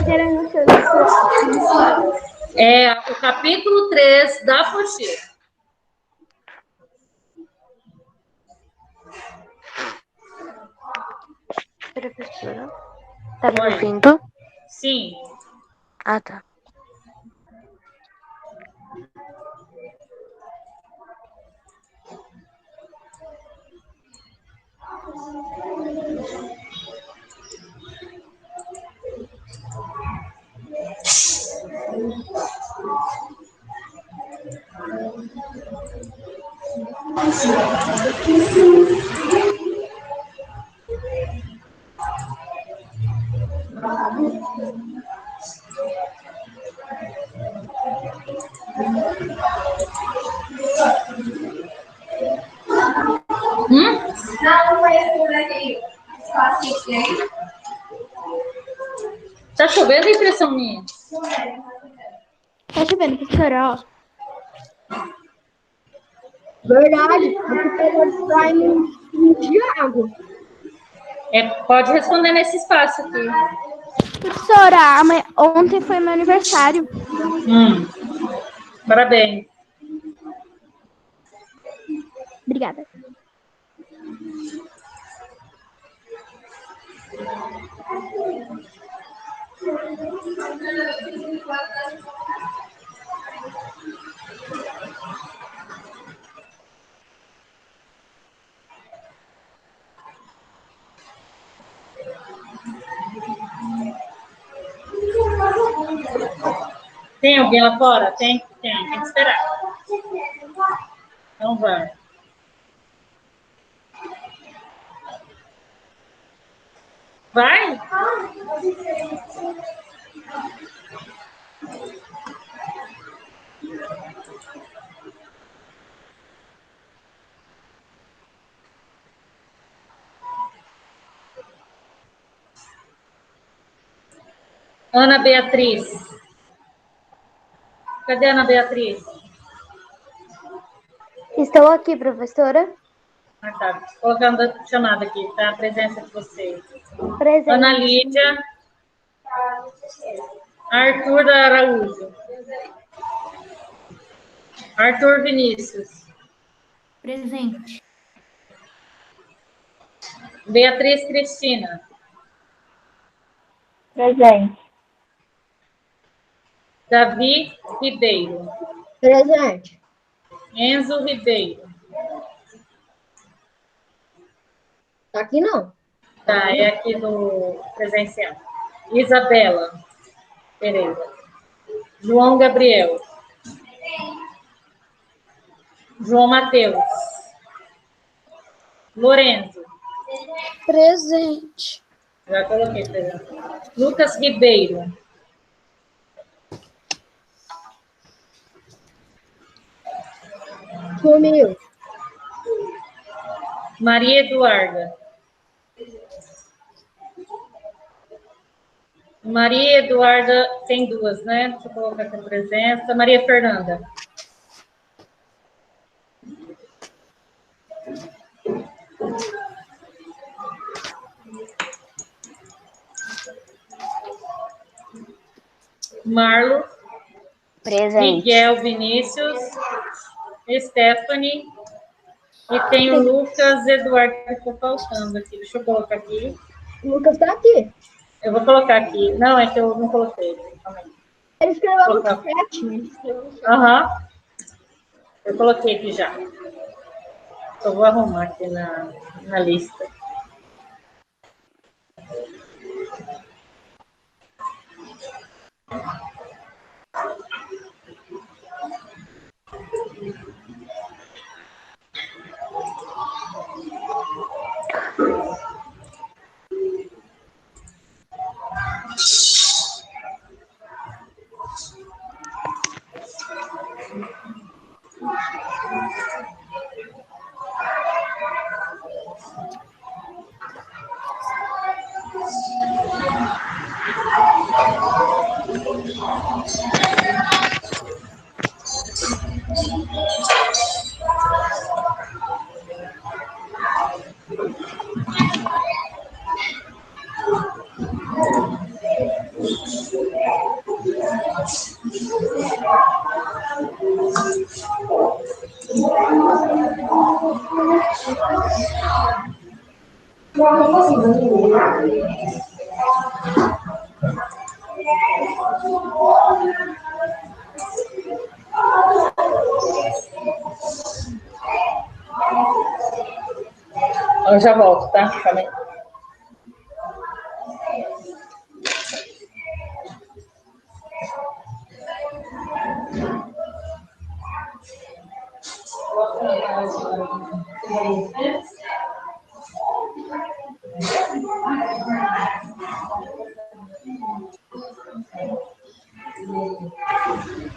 internacional? É o capítulo 3 da apostila. Professora, tá me Oi. ouvindo? Sim. Ah, tá. Não foi por aquele espaço que tem. Tá chovendo, a impressão minha? Tá chovendo, professora, ó. Verdade. Aqui pegou praia de água. Pode responder nesse espaço aqui. Professora, ontem foi meu aniversário. Parabéns. Obrigada. Tem alguém lá fora? Tem que esperar. Então vai. Vai? Ana Beatriz. Cadê a Ana Beatriz? Estou aqui, professora. Ah, tá. Colocando a chamada aqui, tá? A presença de vocês. Presente. Ana Lídia. Arthur da Araújo. Arthur Vinícius. Presente. Beatriz Cristina. Presente. Davi Ribeiro. Presente. Enzo Ribeiro. Tá aqui não. Tá, é aqui no presencial. Isabela Pereira. João Gabriel. João Mateus. Lorenzo. Presente. Já coloquei presente. Lucas Ribeiro. Sumiu. Maria Eduarda. Maria Eduarda, tem duas, né? Deixa eu colocar aqui a presença. Maria Fernanda. Marlo. Presente. Miguel Vinícius. Stephanie. E tem o Lucas Eduardo que ficou faltando aqui. Deixa eu colocar aqui. O Lucas está aqui. Eu vou colocar aqui. Não, é que eu não coloquei. Ele escreveu no chat, né? Aham. Eu coloquei aqui já. Eu vou arrumar aqui na lista. Eu já volto, tá? Calma aí.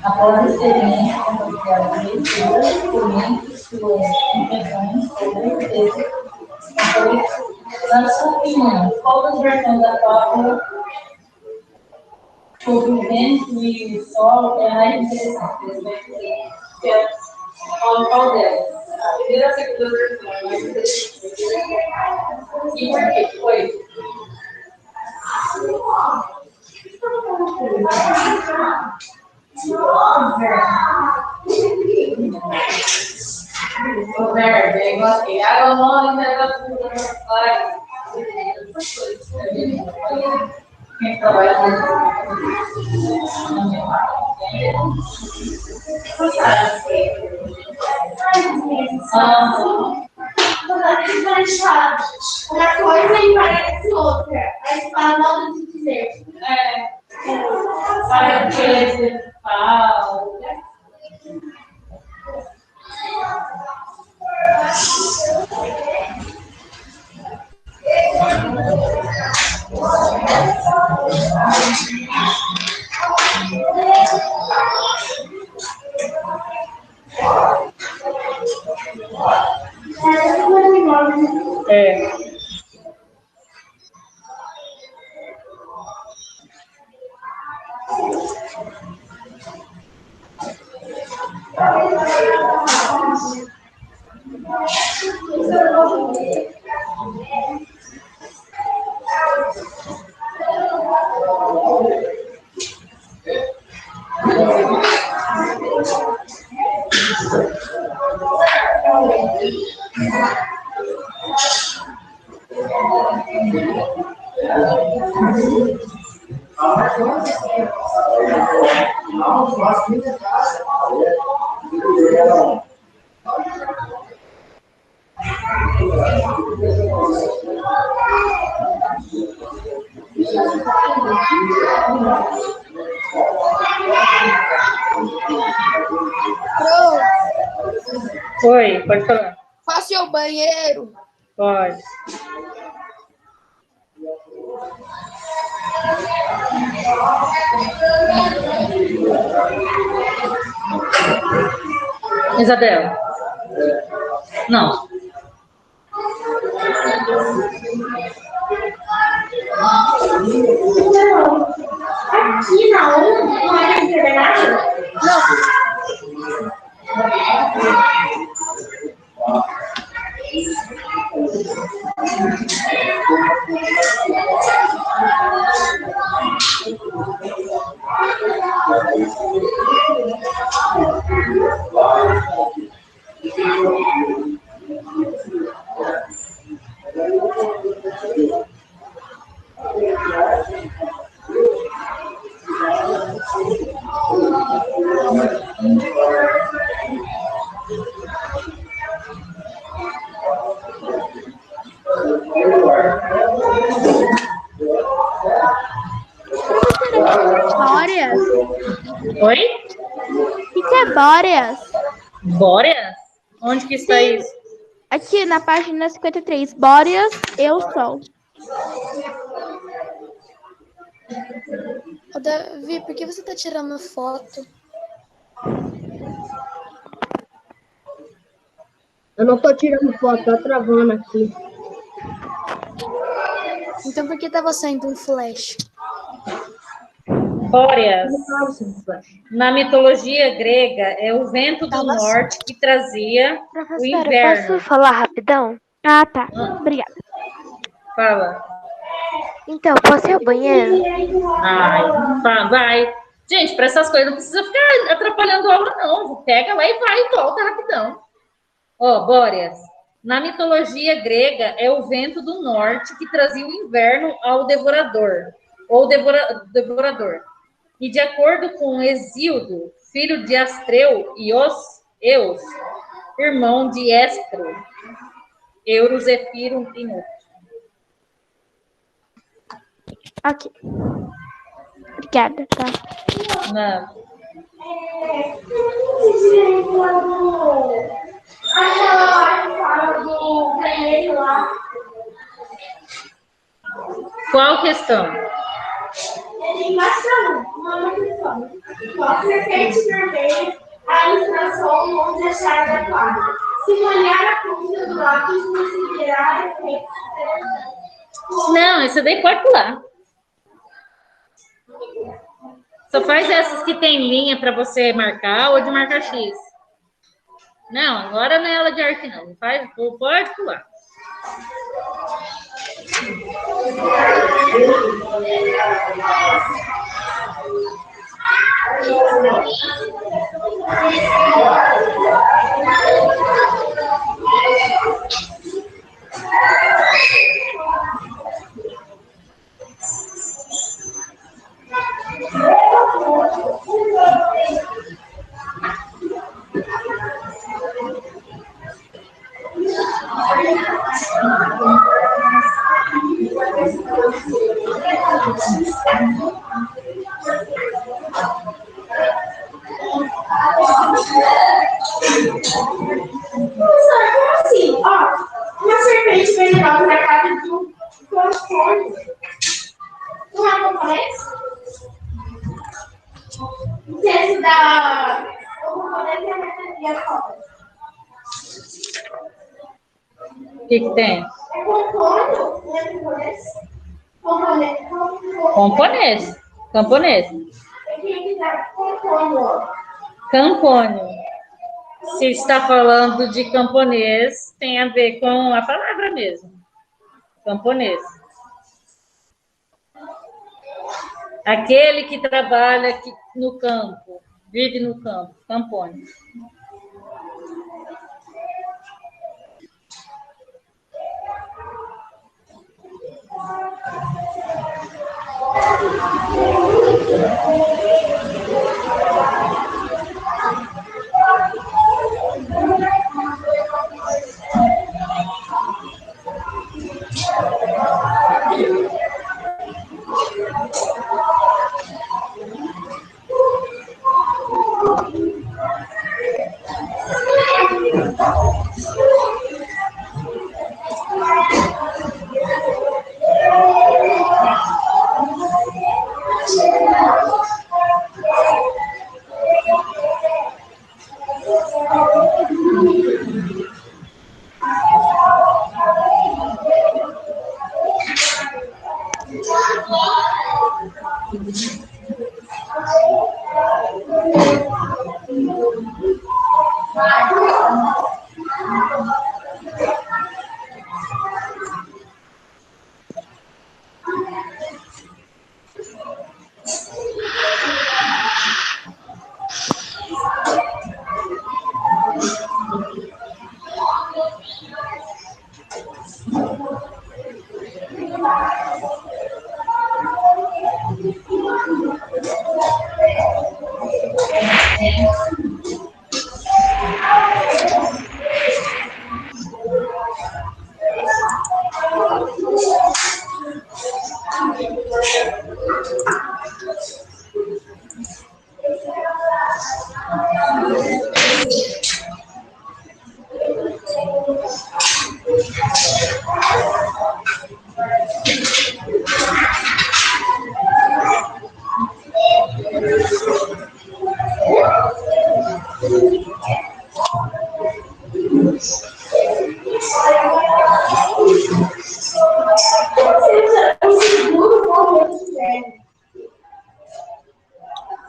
Após a experiência compartilhada de leituras, comente suas impressões sobre o texto. Na sua opinião, qual das versões da fábula sobre o vento e o sol é mais interessante? Qual delas? A primeira ou a segunda versão é mais interessante. E por que foi? Uma coisa e parece outra. Aí fala modo de dizer. Parece Oi, pode falar. Passe ao banheiro. Pode. Isabel. Não. Aqui na ONU não é verdade? Bóreas? Oi? O que é bóreas? Bóreas? Onde que está isso? Aqui na página 53. Bóreas e o Sol. Ô, Davi, por que você tá tirando foto? Eu não tô tirando foto, tá travando aqui. Então por que tava saindo um flash? Bóreas, na mitologia grega, é o vento do Tava norte que trazia o Professora, inverno. posso falar rapidão? Ah, tá. Obrigada. Fala. Então, posso ir ao banheiro? Ai, vai. Gente, para essas coisas não precisa ficar atrapalhando a aula, não. Pega lá e vai e volta rapidão. Ó, Bóreas, na mitologia grega, é o vento do norte que trazia o inverno ao devorador, ou devorador. E de acordo com Hesíodo, filho de Astreu e Eus, irmão de Estro, Eurus, Zefiro e Noto. Ok. Obrigada, tá? Não. Qual questão? Tem bastante. Uma questão. Qual serpente vermelha a ilustração onde a charga clara? Se molhar a ponta do lápis, conseguirá efeito interessante. Não, esse daí pode pular. Só faz essas que tem linha para você marcar ou de marcar X. Não, agora não é aula de arte, não. Pode pular. Como assim? Ó, uma serpente venenosa na casa de um transtorno. Não é componente? O texto da... O componente é a mercadoria cobra. O que tem? É compondo, não é componente? Componente. Camponês. Quem quiser compondo. Campônio. Se está falando de camponês, tem a ver com a palavra mesmo. Camponês. Aquele que trabalha aqui no campo, vive no campo, campônio.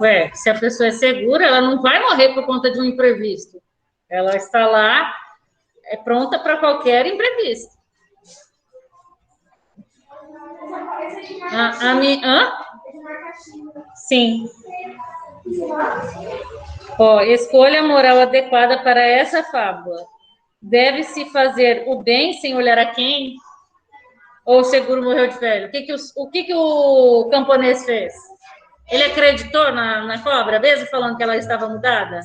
Ué, se a pessoa é segura, ela não vai morrer por conta de um imprevisto. Ela está lá, é pronta para qualquer imprevisto. Hã? Sim. Ó, escolha a moral adequada para essa fábula. Deve-se fazer o bem sem olhar a quem? Ou o seguro morreu de velho? O que o camponês fez? Ele acreditou na cobra, mesmo falando que ela estava mudada?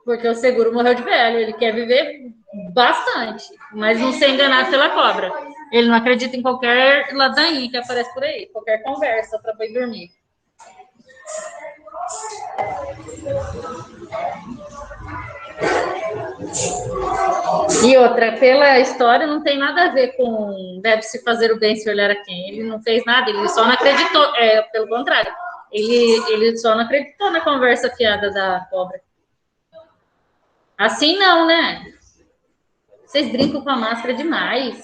Porque o seguro morreu de velho, ele quer viver bastante, mas não ser enganado pela cobra. Ele não acredita em qualquer ladainha que aparece por aí, qualquer conversa para ir dormir. E outra, pela história, não tem nada a ver com deve-se fazer o bem se olhar a quem. Ele não fez nada, ele só não acreditou. Pelo contrário, ele só não acreditou na conversa fiada da cobra. Assim não, né? Vocês brincam com a máscara demais.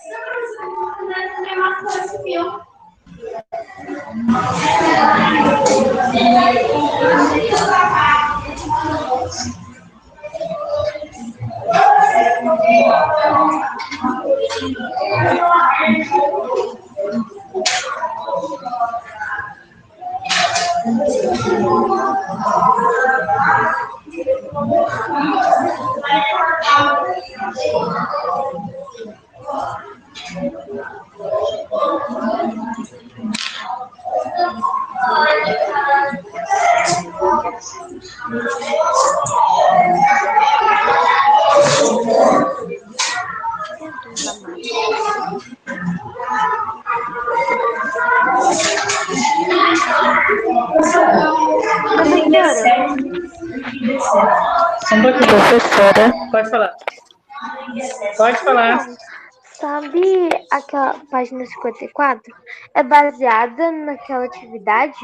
Professora, Pode falar. Pode falar. sabe aquela página 54? É baseada naquela atividade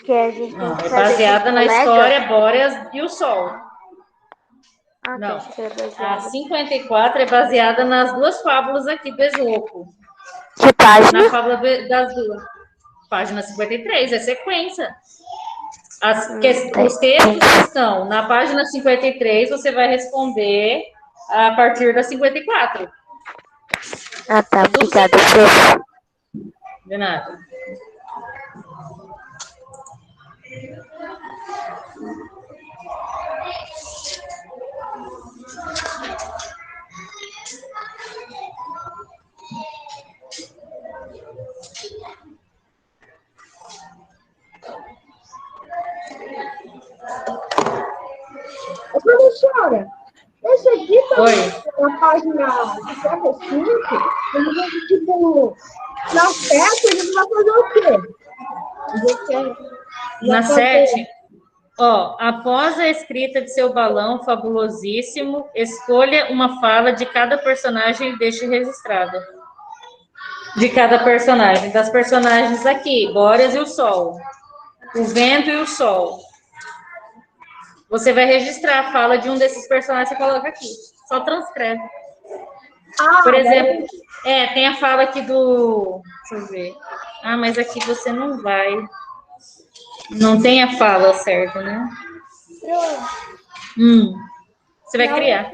que a gente tem Não, que é fazer baseada com na colega? história Bóreas e o Sol. Ah, Não. tá, que era A baseada. 54 é baseada nas duas fábulas aqui do Esopo. Que página? Na fábula das duas. Página 53, é sequência. Os textos que estão na página 53, você vai responder a partir da 54. Ah, tá, obrigada, prof. De nada. Ô, professora, esse aqui tá Oi. na página 55, ele vai, tipo, na 7, ele vai fazer o quê? Na 7, ó, após a escrita de seu balão fabulosíssimo, escolha uma fala de cada personagem e deixe registrado. De cada personagem. Das personagens aqui, Bóreas e o Sol. O vento e o sol. Você vai registrar a fala de um desses personagens que você coloca aqui. Só transcreve. Por exemplo, tem a fala aqui do... Deixa eu ver. Ah, mas aqui você não vai. Não tem a fala certa, né? Você vai criar.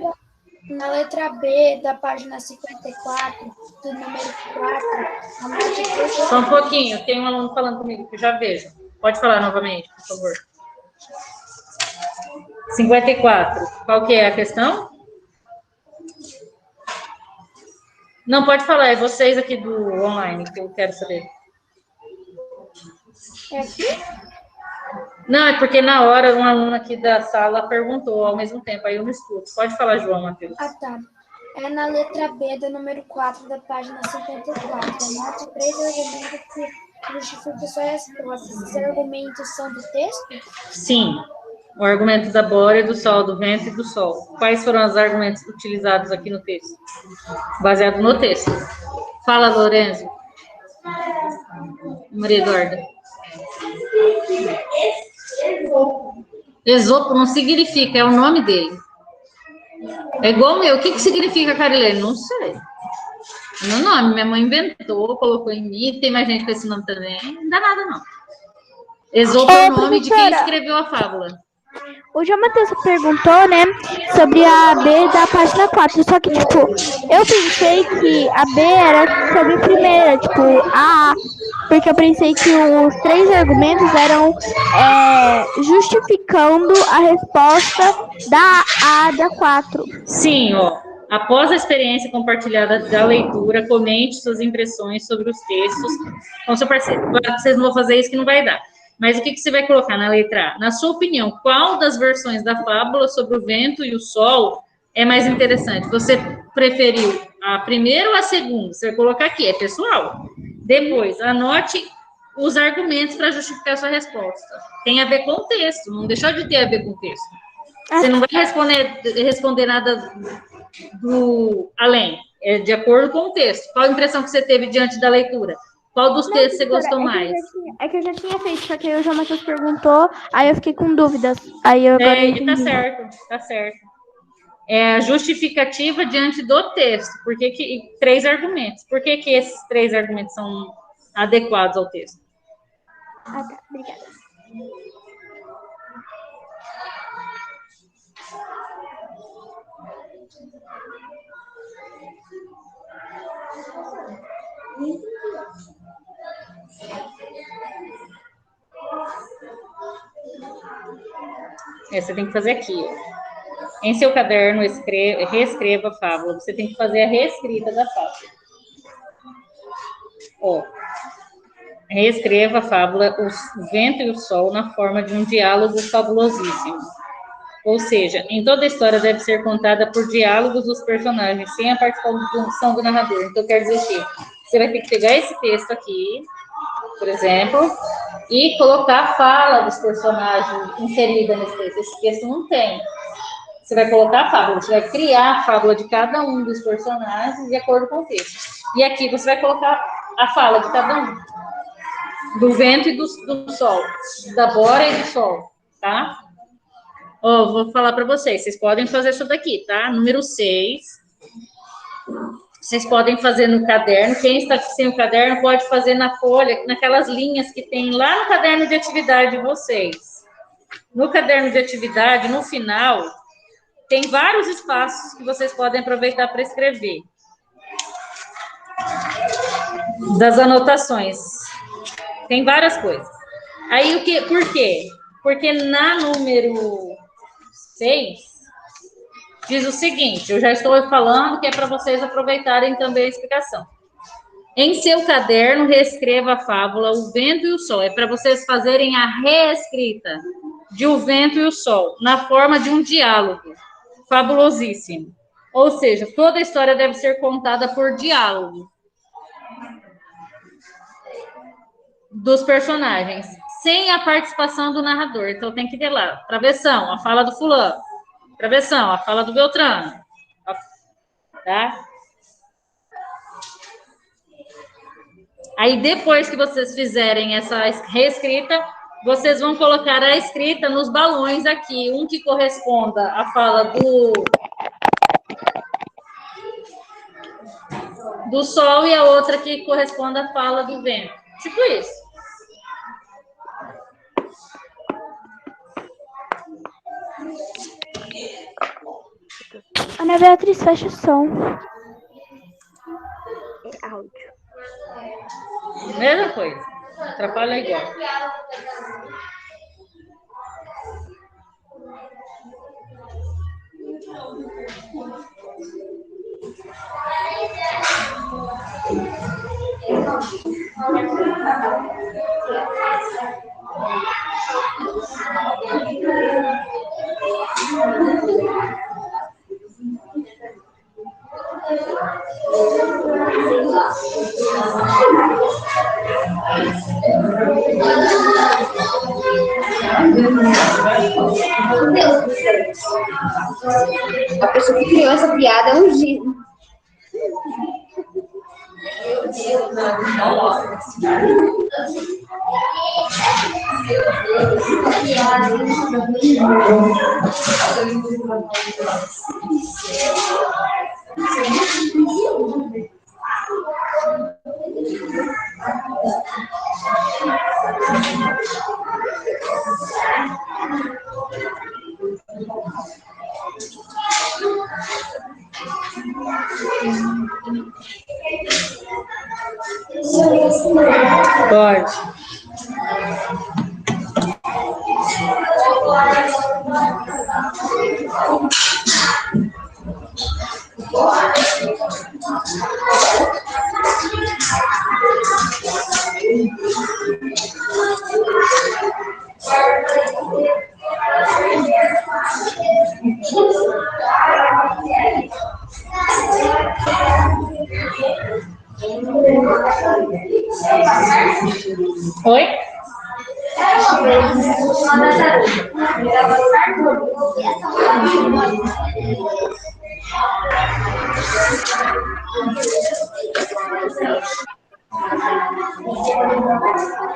Na letra B da página 54, do número 4, anote três. Só um pouquinho, tem um aluno falando comigo que eu já vejo. Pode falar novamente, por favor. 54. Qual que é a questão? Não, pode falar, é vocês aqui do online que eu quero saber. É aqui? Não, é porque na hora um aluno aqui da sala perguntou ao mesmo tempo, aí eu não escuto. Pode falar, João Matheus. Ah, tá. É na letra B do número 4 da página 54. Anote três argumentos que justificam sua resposta. Esses argumentos são do texto? Sim. O argumento da Bórea, do Sol, do Vento e do Sol. Quais foram os argumentos utilizados aqui no texto? Baseado no texto. Fala, Lorenzo. Maria Eduarda. Esopo não significa, é o nome dele. É igual o meu. O que significa, Carilene? Não sei. É meu nome. Minha mãe inventou, colocou em mim. Tem mais gente com esse nome também. Não dá nada, não. Esopo é o nome de quem escreveu a fábula. O João Matheus perguntou, né, sobre a B da página 4. Só que, tipo, eu pensei que a B era sobre a primeira, tipo, a. Porque eu pensei que os três argumentos eram justificando a resposta da A da 4. Sim, ó. Após a experiência compartilhada da leitura, comente suas impressões sobre os textos com seu parceiro. Claro que vocês não vão fazer isso que não vai dar. Mas o que você vai colocar na letra A? Na sua opinião, qual das versões da fábula sobre o vento e o sol é mais interessante? Você preferiu a primeira ou a segunda? Você vai colocar aqui, é pessoal. Depois, anote os argumentos para justificar a sua resposta. Tem a ver com o texto, não deixou de ter a ver com o texto. Você não vai responder nada do além, é de acordo com o texto. Qual a impressão que você teve diante da leitura? Qual dos textos você gostou mais? É que eu já tinha feito, só que aí o João Matheus perguntou, aí eu fiquei com dúvidas. Aí eu agora entendi. Tá certo, tá certo. É a justificativa diante do texto. Por que três argumentos? Por que esses três argumentos são adequados ao texto? Ah, tá. Obrigada. Você tem que fazer aqui. Em seu caderno, reescreva a fábula. Você tem que fazer a reescrita da fábula. Ó, reescreva a fábula O Vento e o Sol na forma de um diálogo fabulosíssimo. Ou seja, em toda a história deve ser contada por diálogos dos personagens, sem a participação do narrador. Então, quer dizer que você vai ter que pegar esse texto aqui, por exemplo, e colocar a fala dos personagens inserida nesse texto. Esse texto não tem. Você vai colocar a fábula, você vai criar a fábula de cada um dos personagens de acordo com o texto. E aqui você vai colocar a fala de cada um. Do vento e do sol. Da Bórea e do sol, tá? Ó, vou falar para vocês podem fazer isso daqui, tá? Número 6. Vocês podem fazer no caderno. Quem está sem o caderno pode fazer na folha, naquelas linhas que tem lá no caderno de atividade de vocês. No caderno de atividade, no final, tem vários espaços que vocês podem aproveitar para escrever. Das anotações. Tem várias coisas. Aí, por quê? Porque na número 6, diz o seguinte, eu já estou falando que é para vocês aproveitarem também a explicação. Em seu caderno, reescreva a fábula O Vento e o Sol. É para vocês fazerem a reescrita de O Vento e o Sol, na forma de um diálogo fabulosíssimo. Ou seja, toda a história deve ser contada por diálogo dos personagens, sem a participação do narrador. Então, tem que ver lá. Travessão, a fala do fulano. Travessão, a fala do Beltrano. Tá? Aí, depois que vocês fizerem essa reescrita, vocês vão colocar a escrita nos balões aqui. Um que corresponda à fala do sol e a outra que corresponda à fala do vento. Tipo isso. Ana Beatriz, fecha o som. É áudio. Mesma coisa. Atrapalha igual. A pessoa que criou essa piada é um gênio. Pode. Oi?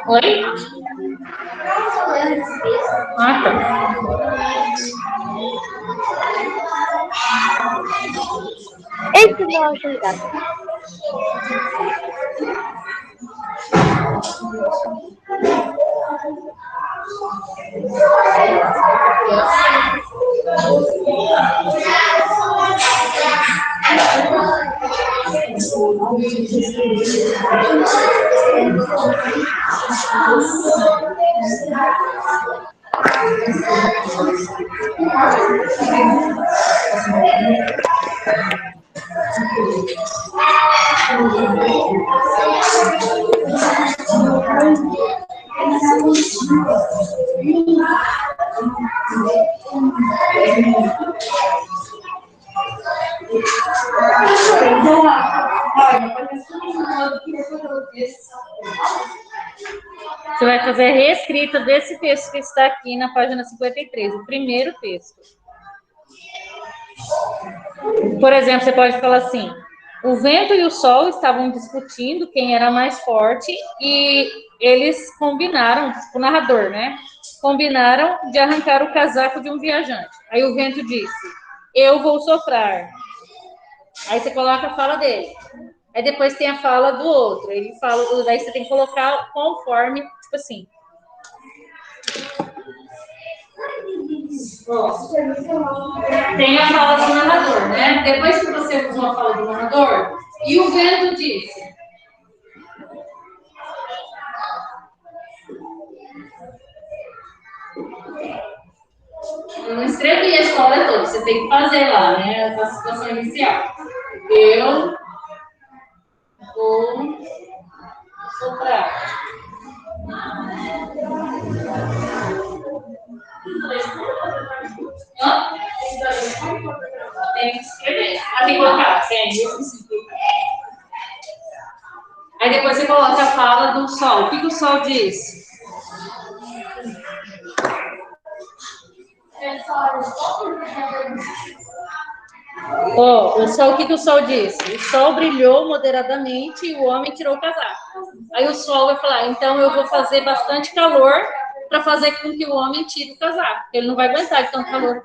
Oi? Ah, tá. Esse não é o candidato. Você vai fazer a reescrita desse texto que está aqui na página 53, o primeiro texto. Por exemplo, você pode falar assim: o vento e o sol estavam discutindo quem era mais forte e eles combinaram, o narrador, né? Combinaram de arrancar o casaco de um viajante. Aí o vento disse: eu vou soprar. Aí você coloca a fala dele. Aí depois tem a fala do outro. Ele fala, daí você tem que colocar conforme, tipo assim. Tem a fala do narrador, né? Depois que você usou a fala do narrador, e o vento disse. Eu não escrevi a história toda, você tem que fazer lá, né? A situação inicial. Eu vou soprar. Tem que escrever. Tem que colocar. Aí depois você coloca a fala do sol. O que o sol diz? O sol, o que o sol disse? O sol brilhou moderadamente e o homem tirou o casaco. Aí o sol vai falar: então eu vou fazer bastante calor para fazer com que o homem tire o casaco. Ele não vai aguentar de tanto calor.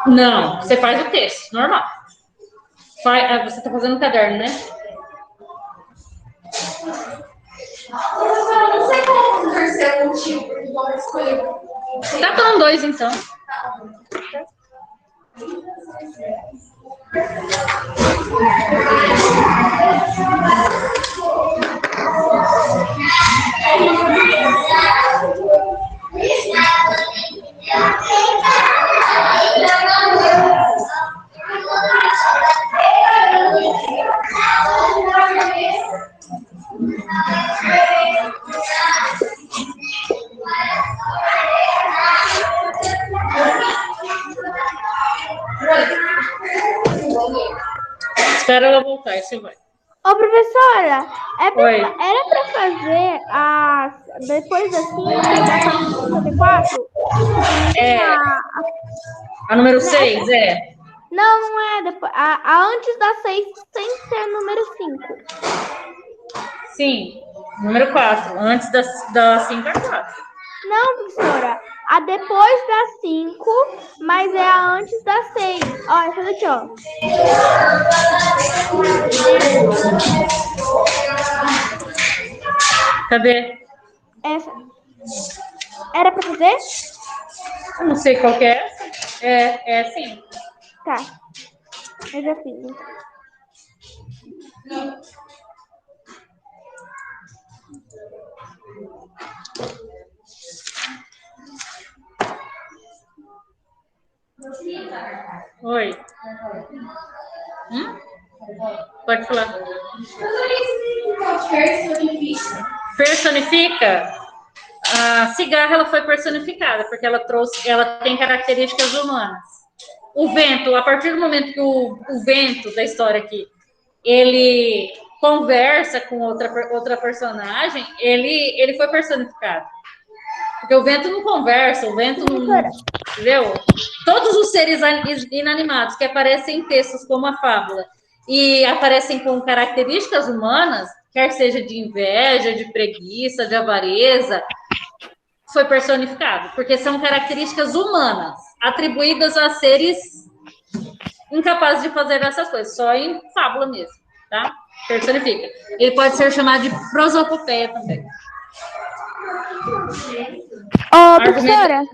Não, você faz o texto, normal. Você está fazendo um caderno, né? Eu não sei como torcer contigo, porque eu vou escolher. Tá com 2, então. Espera ela voltar, aí você vai. Ô, professora, Oi. era pra fazer depois da 5 da página 54? A número 6, é? Não é. Depois, a antes da 6 tem que ser número 5. Sim, número 4. Antes da 5 é 4. Não, professora. A depois da 5, mas é a antes da 6. Ó, essa daqui, ó. Cadê? Essa. Era pra fazer? Eu não sei qual que é essa. É sim. Tá. Eu já fiz, então. Oi. Pode falar. Personifica? A cigarra ela foi personificada porque ela tem características humanas. O vento, a partir do momento que o vento da história aqui, ele conversa com outra personagem, ele foi personificado. Porque o vento não conversa, o vento não... Entendeu? Todos os seres inanimados que aparecem em textos como a fábula e aparecem com características humanas, quer seja de inveja, de preguiça, de avareza, foi personificado, porque são características humanas, atribuídas a seres incapazes de fazer essas coisas, só em fábula mesmo, tá? Personifica. Ele pode ser chamado de prosopopeia também. Ô, professora.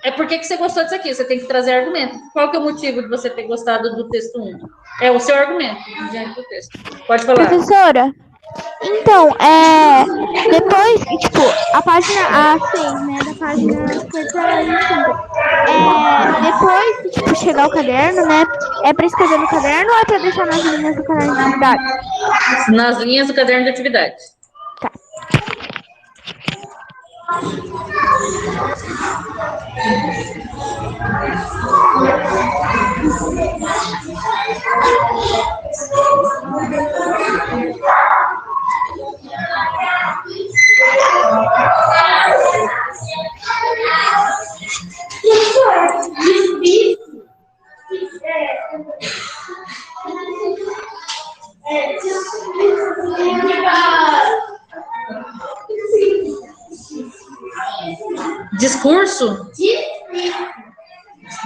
É por que você gostou disso aqui? Você tem que trazer argumento. Qual que é o motivo de você ter gostado do texto 1? É o seu argumento diante do texto. Pode falar. Professora, então, depois, tipo, a página 6, né, da página 55, depois que, tipo, chegar o caderno, né, é pra escrever no caderno ou é pra deixar nas linhas do caderno de atividade? Nas linhas do caderno de atividade. Tá. Discurso?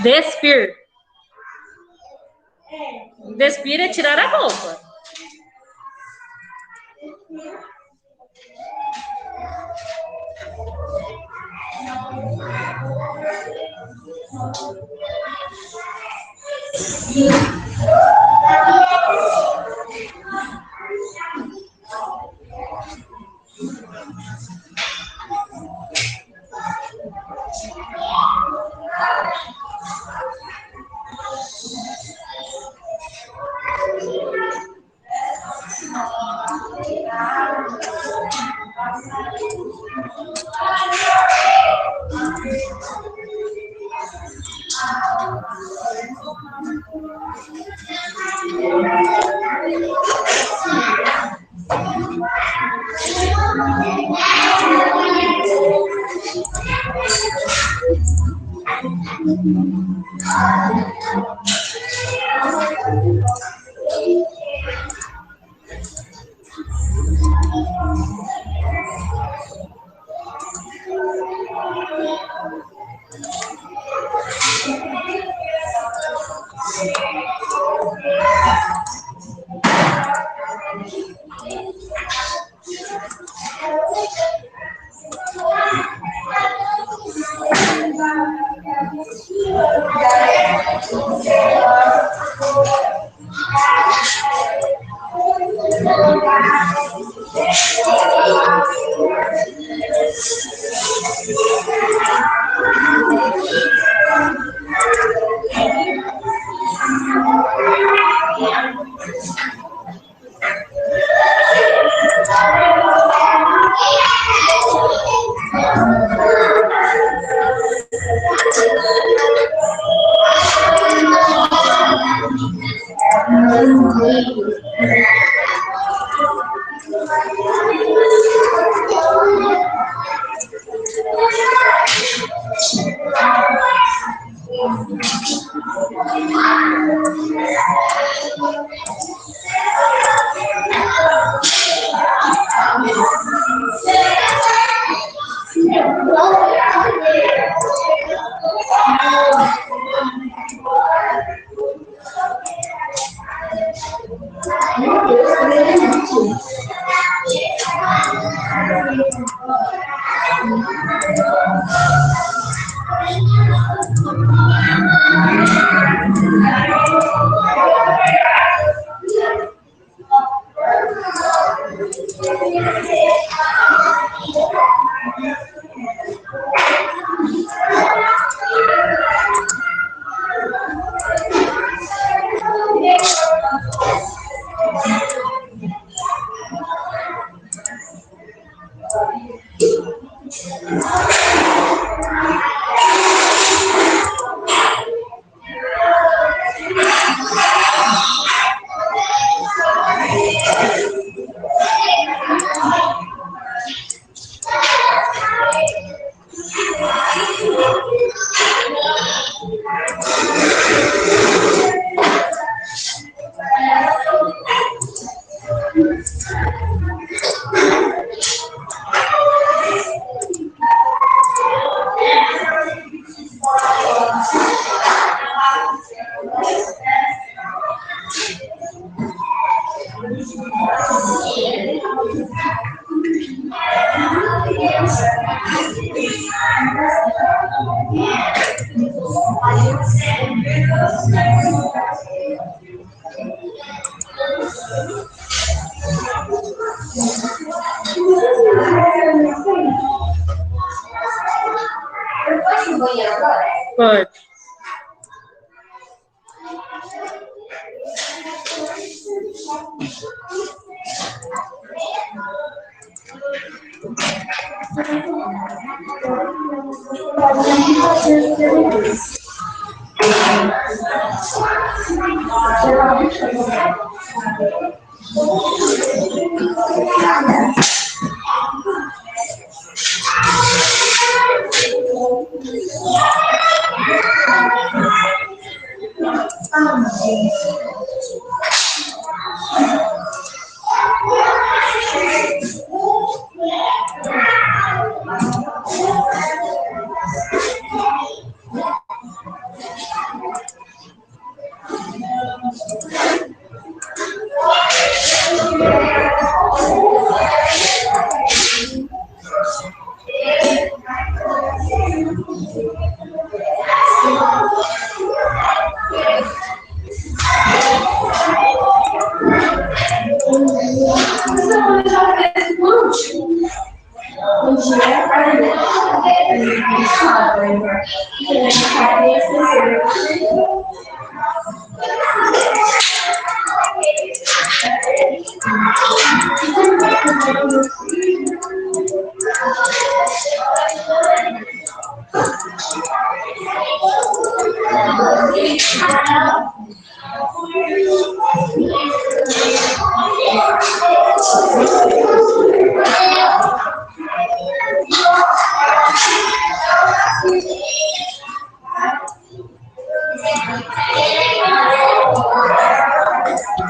Despir. Despir é tirar a roupa. Pode.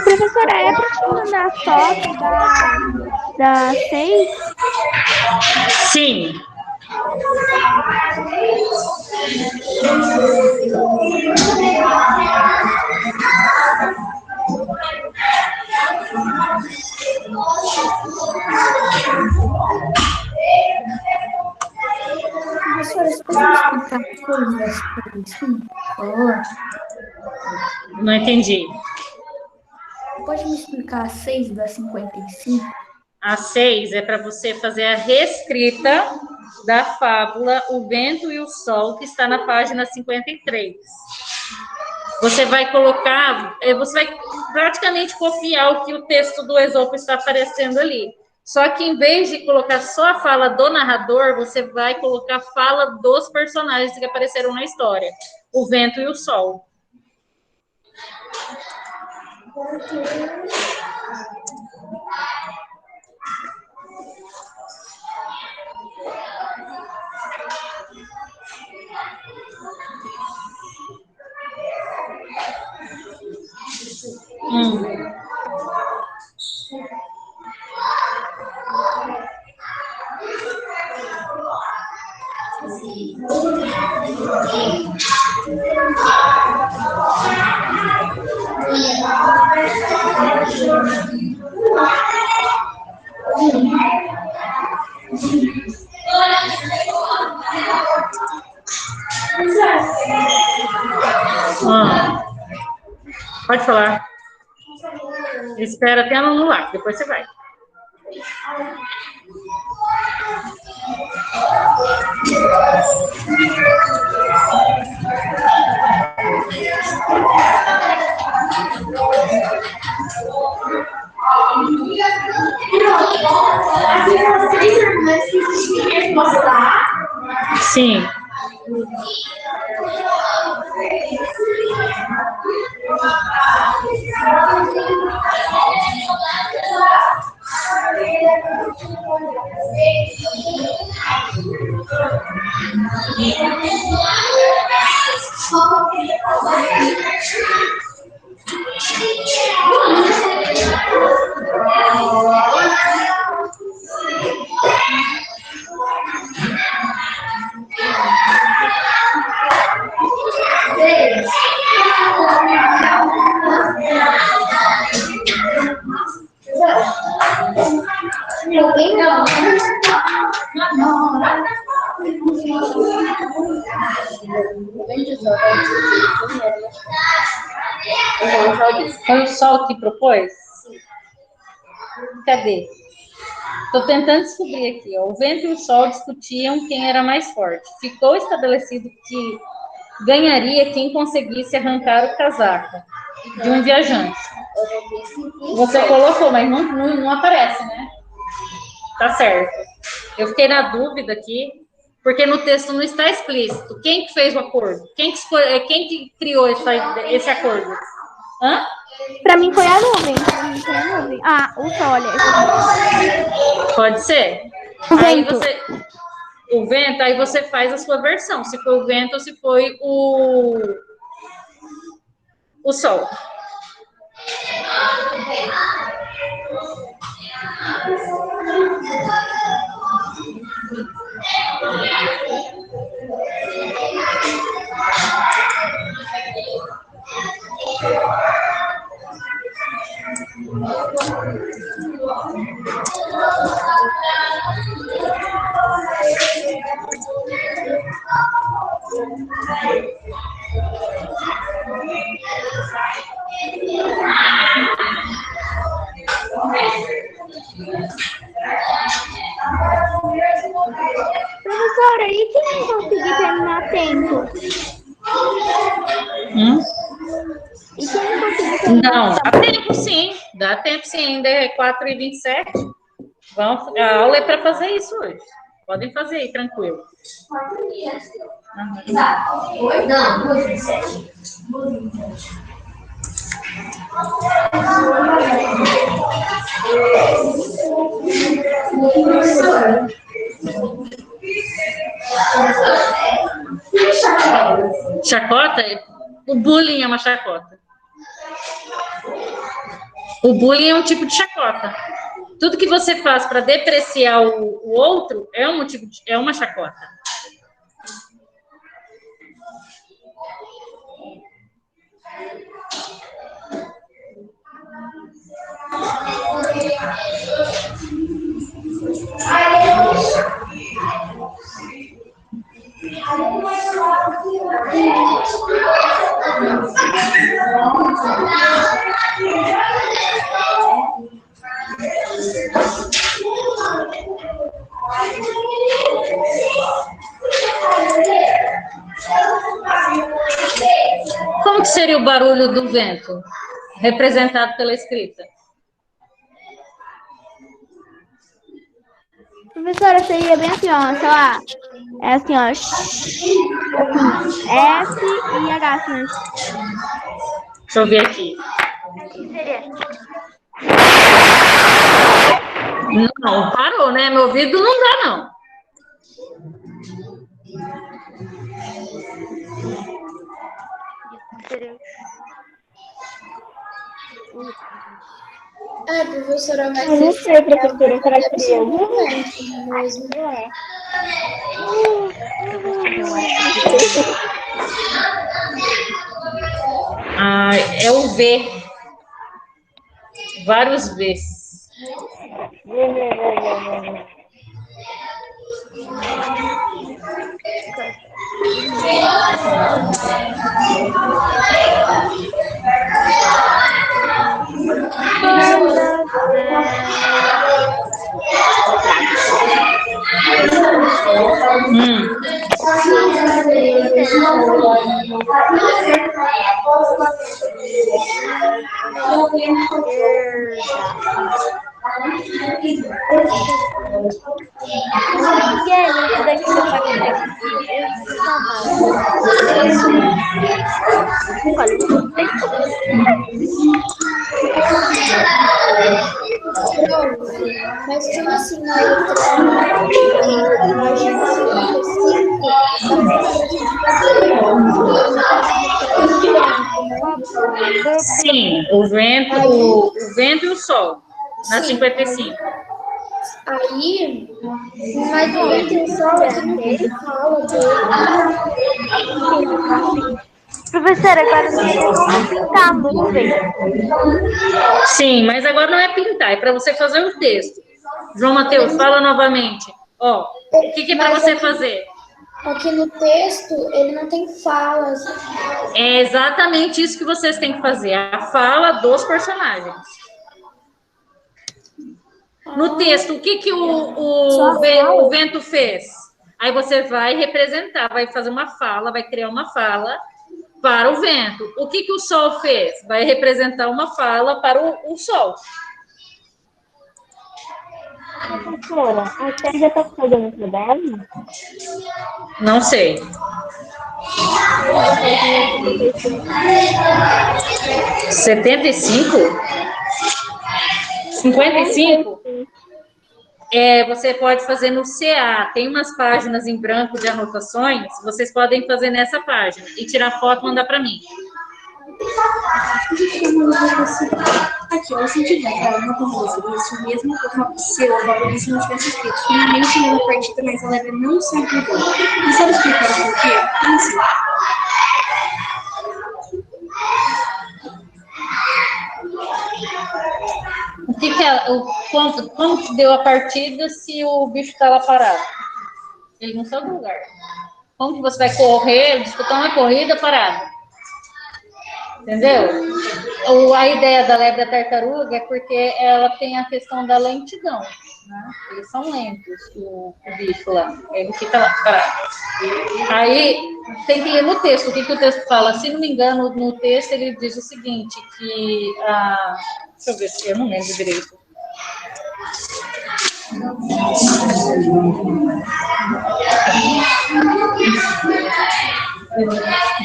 Professora, é para te mandar foto da 6? Sim. Professora, você pode me explicar coisas da 55, por favor? Não entendi. Pode me explicar a 6 da 55? A 6 é para você fazer a reescrita da fábula O Vento e o Sol, que está na página 53. Você vai colocar, você vai praticamente copiar o que o texto do Esopo está aparecendo ali. Só que em vez de colocar só a fala do narrador, você vai colocar a fala dos personagens que apareceram na história. O Vento e o Sol. falar. Espera até anular, depois você vai. Sim. Foi o Sol que propôs? Cadê? Estou tentando descobrir aqui. Ó. O vento e o Sol discutiam quem era mais forte. Ficou estabelecido que ganharia quem conseguisse arrancar o casaco de um viajante. Você colocou, mas não aparece, né? Tá certo. Eu fiquei na dúvida aqui, porque no texto não está explícito. Quem que fez o acordo? Quem que criou esse acordo? Hã? Pra mim foi a nuvem. Ah, o sol, olha. Pode ser. O vento. O vento, aí você faz a sua versão. Se foi o vento ou se foi o sol. Professora, e quem não conseguir terminar a tempo? E quem não conseguir terminar Não, dá tempo sim. Dá tempo sim, ainda é 4h27. A aula é para fazer isso hoje. Podem fazer aí, tranquilo. Não, 2h27. Chacota? O bullying é uma chacota. O bullying é um tipo de chacota. Tudo que você faz para depreciar o outro é uma chacota. Como que seria o barulho do vento, representado pela escrita? Professora, seria bem assim, ó, sei lá. É assim, ó. F e H, assim. Deixa eu ver aqui. Não, parou, né? Meu ouvido não dá, não. Professora, vai Eu não sei, professora, será que seria mesmo. É o V. Vários Vs. Miguel, isso daqui que eu falei daqui. Olha, eu gostei. Mas como assim na letra página 55 Sim, o vento e o sol, na 55. Aí, mas o vento e o sol aqui não tem fala dele. Professora, agora não tem como pintar a nuvem. Sim, mas agora não é pintar, é para você fazer o texto. João Mateus, fala novamente. Ó, o que é para você fazer? Aqui no texto, ele não tem falas. É exatamente isso que vocês têm que fazer, a fala dos personagens. No texto, o que o vento fez? Aí você vai representar, vai fazer uma fala, vai criar uma fala para o vento. O que o sol fez? Vai representar uma fala para o sol. Professora, a série já está fazendo trabalho? Não sei. 75? 55? Você pode fazer no CA. Tem umas páginas em branco de anotações. Vocês podem fazer nessa página e tirar foto e mandar para mim. Aqui, ó, se tiver uma famosa, isso mesmo, se o valor disso não tivesse escrito. Finalmente, na partida, mas a Lebre não sabe por quê. E sabe explicar por quê? Assim. O que é como que deu a partida se o bicho está lá parado? Ele não saiu do lugar. Como que você vai correr, disputar uma corrida parada? Entendeu? A ideia da lebre da tartaruga é porque ela tem a questão da lentidão, né? Eles são lentos, o bicho lá. Ele fica lá parado. Aí tem que ler no texto. O que o texto fala? Se não me engano, no texto ele diz o seguinte, que deixa eu ver se eu não lembro direito.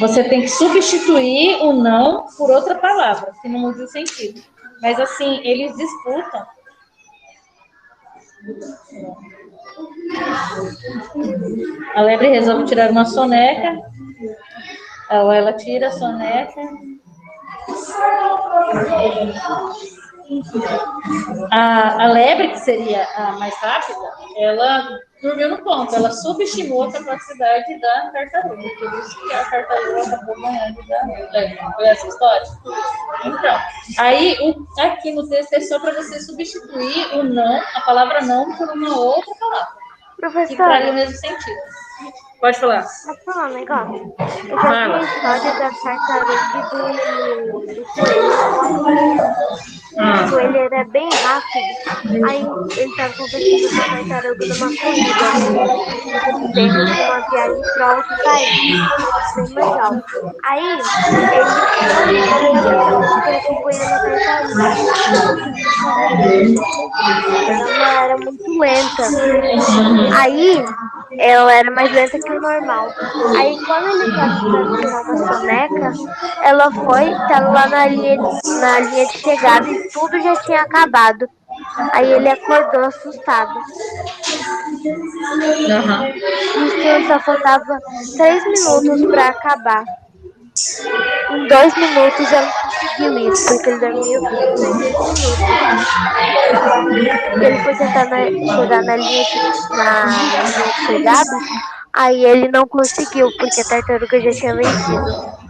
Você tem que substituir o não por outra palavra, que não muda o sentido. Mas assim, eles disputam. A lebre resolve tirar uma soneca. Ela tira a soneca. A lebre, que seria a mais rápida, ela dormiu no ponto, ela subestimou a capacidade da tartaruga, por isso que a tartaruga acabou ganhando da lebre. Foi essa história? Então, aí aqui no texto é só para você substituir o não, a palavra não, por uma outra palavra. Professora, que traga o mesmo sentido. Pode falar. Posso falar um negócio? Eu já vi a história da tartaruga e do coelho. O coelho era bem rápido. Aí ele estava competindo com a tartaruga numa corrida. Dentro de uma viagem para outro país. Bem legal. Aí ele colocou ele na tartaruga. Ela era muito lenta. Aí ela era mais lenta que o normal. Aí quando ele foi tirar uma soneca, ela estava lá na linha de chegada e tudo já tinha acabado. Aí ele acordou assustado. Isso só faltava 3 minutos para acabar. Em 2 minutos ela conseguiu isso, porque ele dormiu 3 minutos. Ele foi tentar chegar na linha de chegada, aí ele não conseguiu, porque a tartaruga já tinha vencido.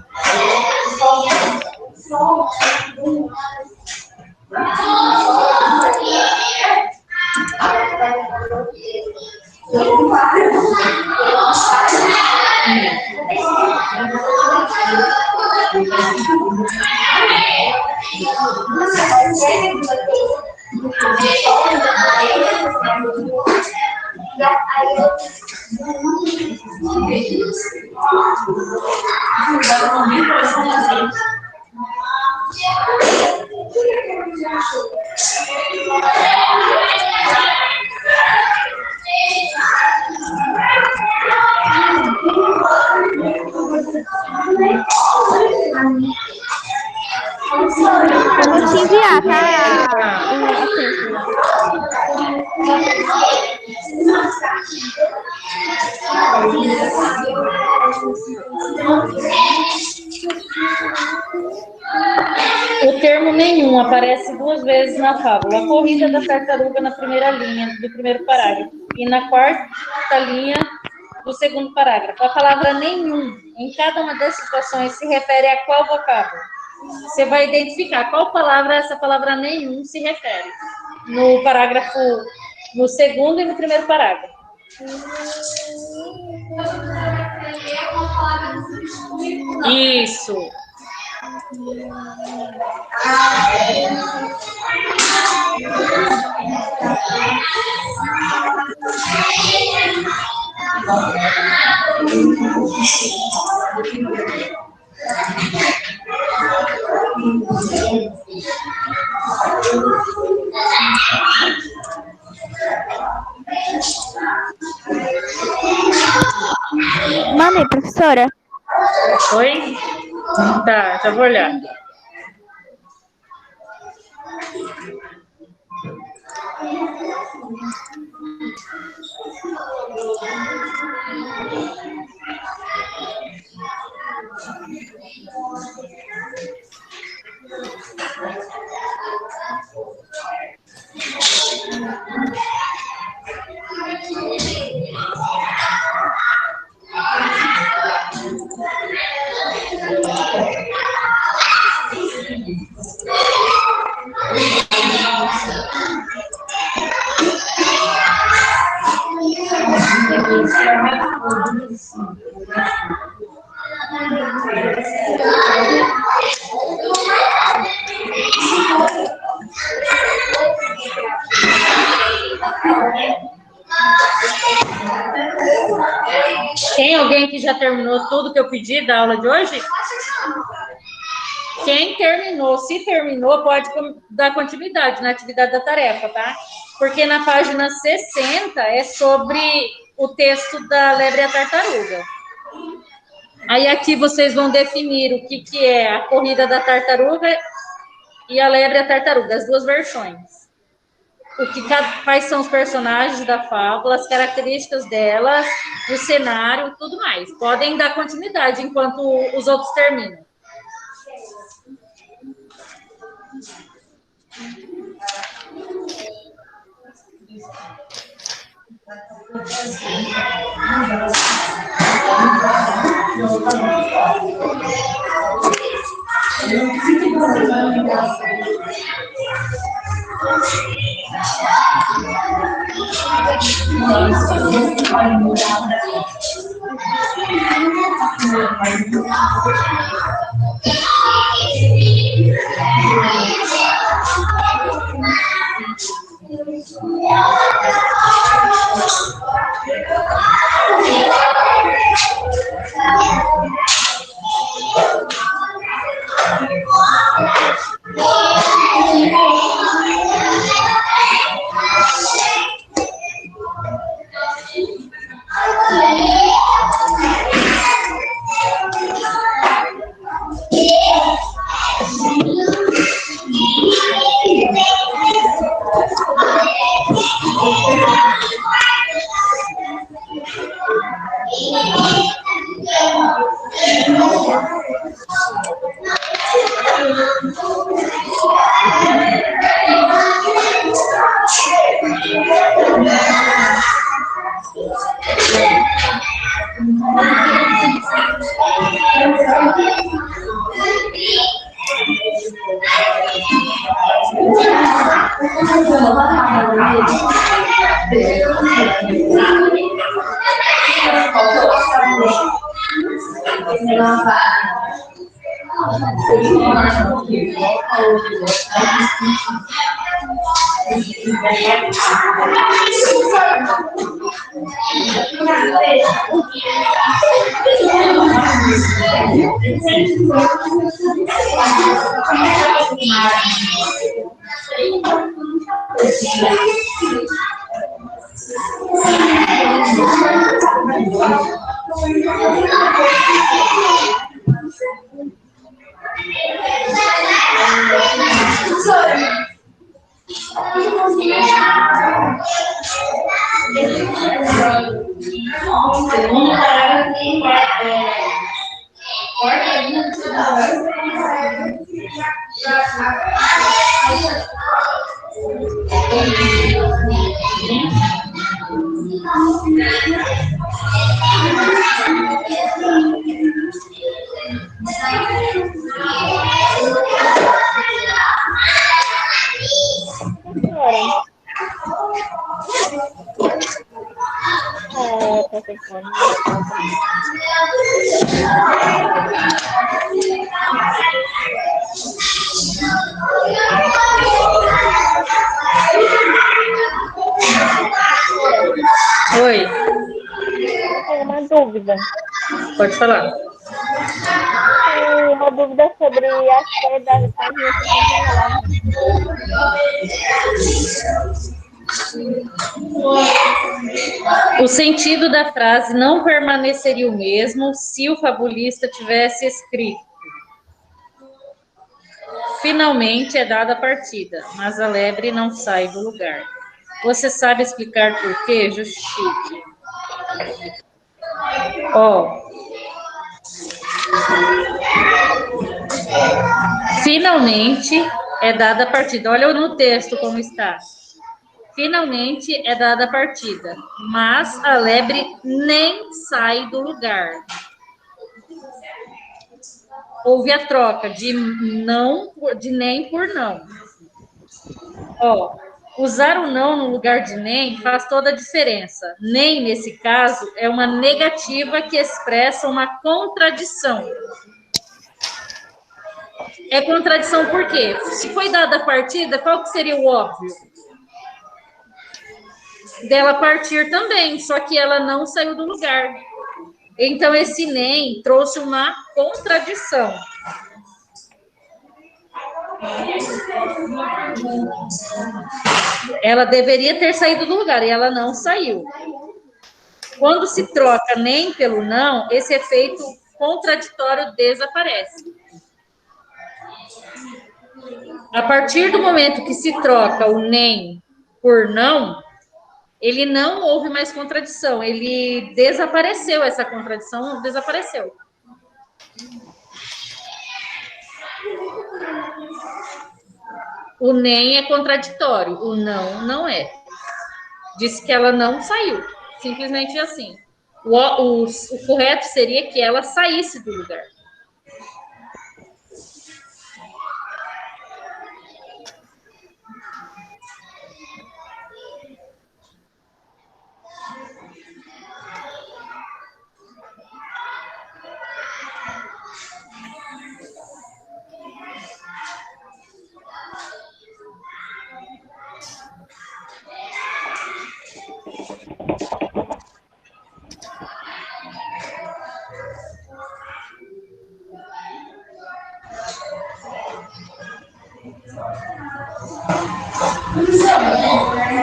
Eu vou te enviar, tá? A texto. O termo nenhum aparece 2 vezes na fábula. A corrida da tartaruga na primeira linha do primeiro parágrafo e na quarta linha do segundo parágrafo. A palavra nenhum, em cada uma das situações, se refere a qual vocábulo? Você vai identificar qual palavra essa palavra nenhum se refere. No parágrafo, no segundo e no primeiro parágrafo. Isso. Mandei, professora. Oi? Tá, já vou olhar. Tem alguém que já terminou tudo que eu pedi da aula de hoje? Quem terminou, se terminou, pode dar continuidade na atividade da tarefa, tá? Porque na página 60 é sobre o texto da lebre e a tartaruga. Aí aqui vocês vão definir o que é a corrida da tartaruga e a lebre e a tartaruga, as duas versões. Quais são os personagens da fábula, as características delas, o cenário e tudo mais. Podem dar continuidade enquanto os outros terminam. Oi. Tenho uma dúvida. Pode falar. Tenho uma dúvida sobre a fé da página 59. O sentido da frase não permaneceria o mesmo se o fabulista tivesse escrito: finalmente é dada a partida, mas a lebre não sai do lugar. Você sabe explicar por quê? Justifique. Finalmente é dada a partida. Olha no texto como está. Finalmente é dada a partida, mas a lebre nem sai do lugar. Houve a troca de não, de nem por não. Usar o não no lugar de nem faz toda a diferença. Nem, nesse caso, é uma negativa que expressa uma contradição. É contradição por quê? Se foi dada a partida, qual que seria o óbvio? Dela partir também, só que ela não saiu do lugar. Então, esse nem trouxe uma contradição. Ela deveria ter saído do lugar e ela não saiu. Quando se troca nem pelo não, esse efeito contraditório desaparece. A partir do momento que se troca o nem por não, ele não houve mais contradição, ele desapareceu, essa contradição desapareceu. O nem é contraditório, o não não é. Disse que ela não saiu, simplesmente assim. O correto seria que ela saísse do lugar.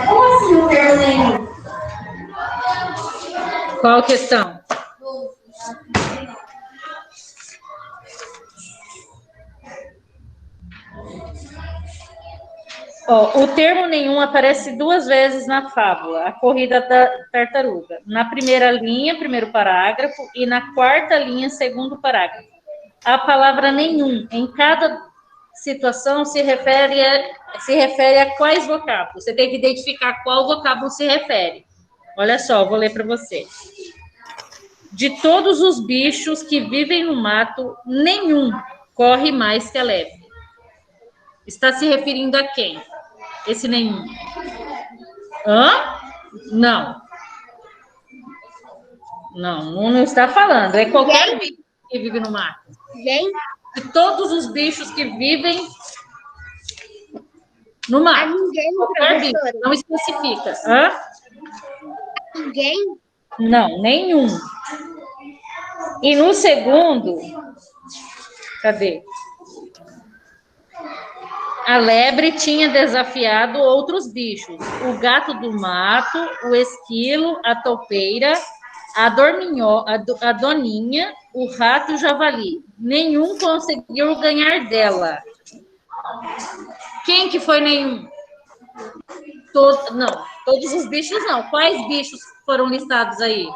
Como assim o termo nenhum? Qual a questão? O termo nenhum aparece 2 vezes na fábula, a corrida da tartaruga. Na primeira linha, primeiro parágrafo, e na quarta linha, segundo parágrafo. A palavra nenhum, em cada situação, se refere a quais vocábulos. Você tem que identificar qual vocábulo se refere. Olha só, vou ler para você. De todos os bichos que vivem no mato, nenhum corre mais que a lebre. Está se referindo a quem? Esse nenhum. Não. Não está falando. É qualquer bicho que vive no mato. Gente, De todos os bichos que vivem no mato. ninguém, Qualquer bicho, professora. não especifica. Ninguém. Não, nenhum. E no segundo, cadê? A lebre tinha desafiado outros bichos: o gato do mato, o esquilo, a toupeira, a doninha, o rato e o javali. Nenhum conseguiu ganhar dela. Quem que foi nenhum? Não, todos os bichos não. Quais bichos foram listados aí?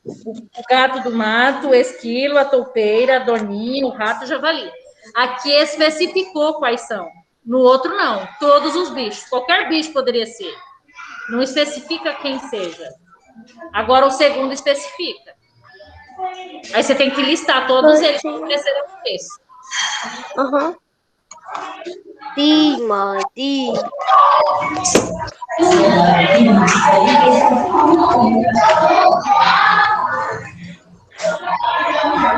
O gato do mato, o esquilo, a toupeira, a doninha, o rato e o javali. Aqui especificou quais são. No outro, não. Todos os bichos. Qualquer bicho poderia ser. Não especifica quem seja. Agora, o segundo especifica. Aí você tem que listar todos eles que apareceram no texto. Aham. Sim, mãe, sim.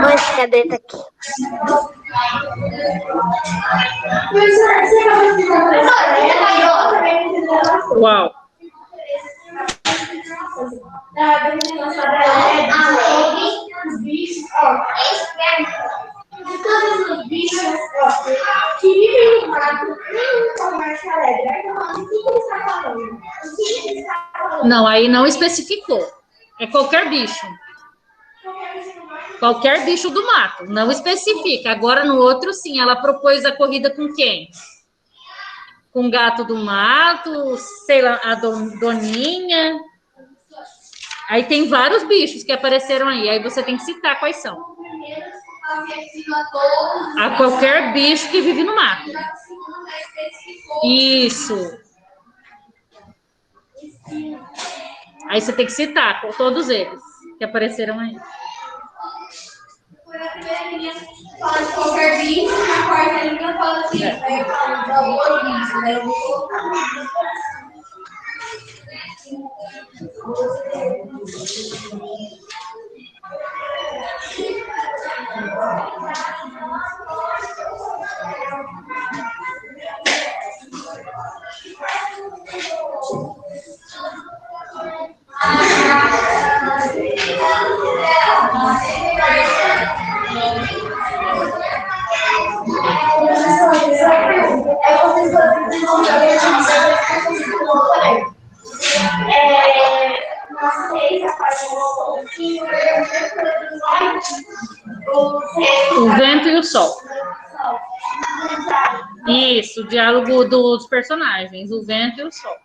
Mãe, essa cadeira tá aqui. Uau. De todos os bichos que vivem no mato, nenhum são mais alegre. O que ele está falando? O que ele está falando? Não, aí não especificou. É qualquer bicho. Qualquer bicho do mato. Não especifica. Agora, no outro, sim. Ela propôs a corrida com quem? Com o gato do mato, sei lá, a doninha. Aí tem vários bichos que apareceram aí. Aí você tem que citar quais são. A qualquer bicho que vive no mato. Isso. Aí você tem que citar todos eles que apareceram aí. A primeira linha fala de qualquer bicho, a quarta linha fala assim, aí fala de algum bicho, né? Eu vou colocar. O vento e o sol. Isso, o diálogo dos personagens, o vento e o sol.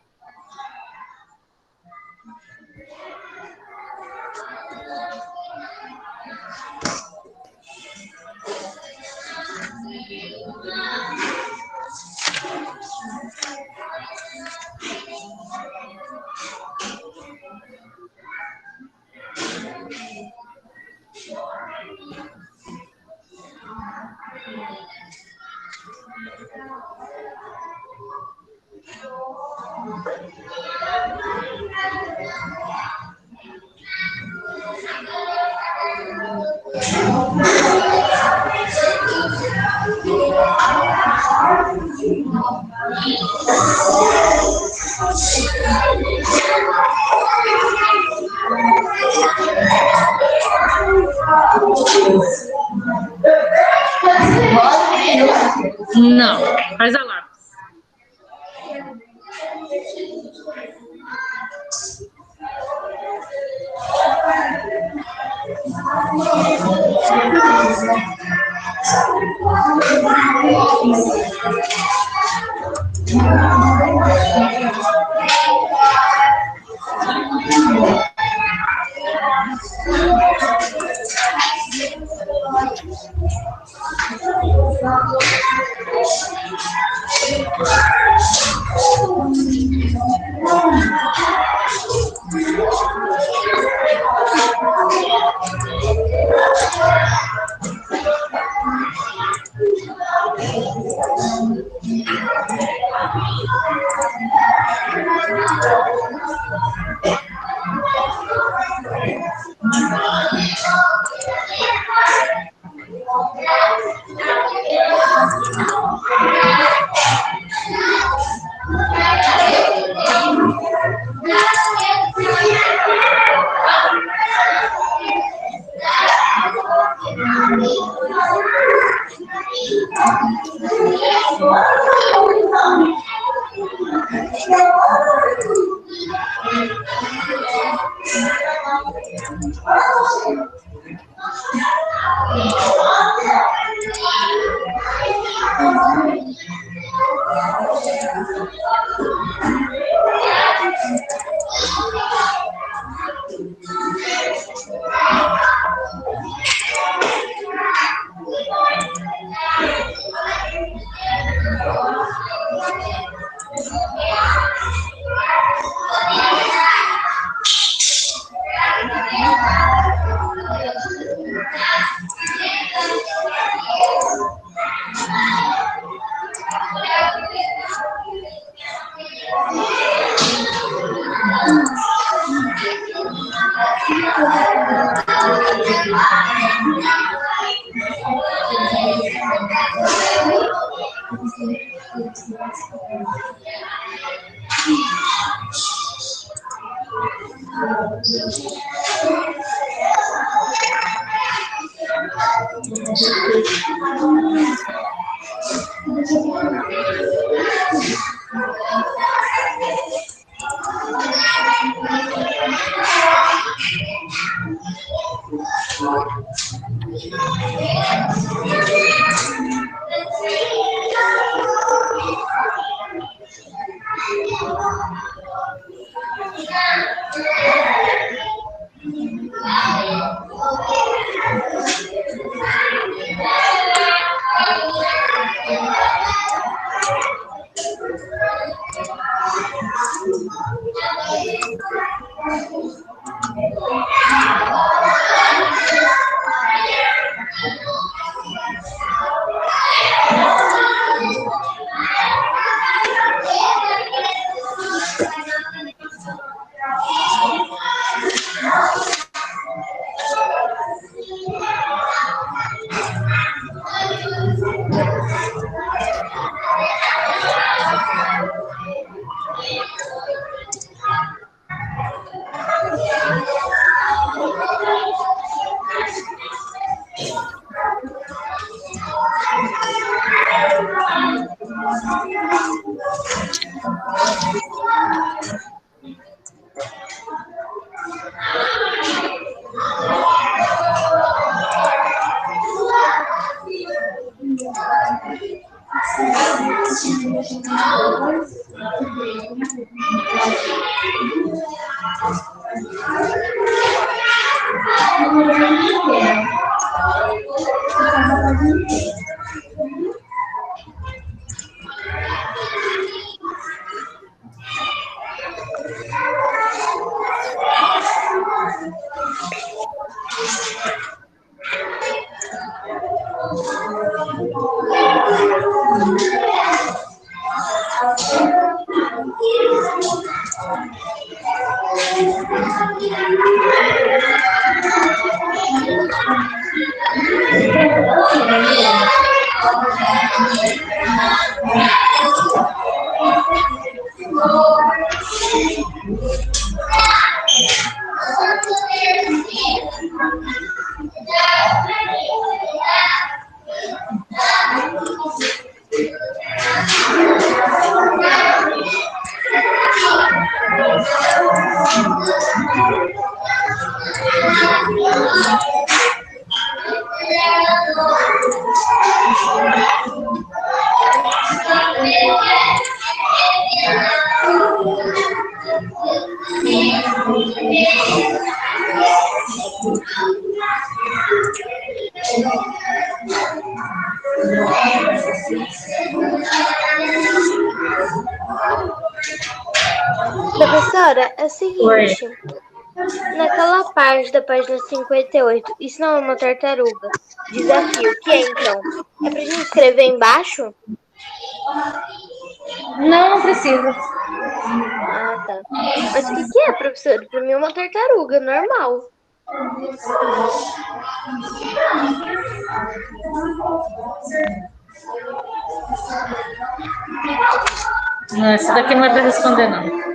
Não, faz a lápis. Professora, é o Oi. seguinte, naquela parte da página 58, isso não é uma tartaruga. Desafio, o que é então? É pra gente escrever embaixo? Não precisa. Ah, tá. Mas o que é, professora? Pra mim é uma tartaruga, normal. Não, esse daqui não é para responder, não.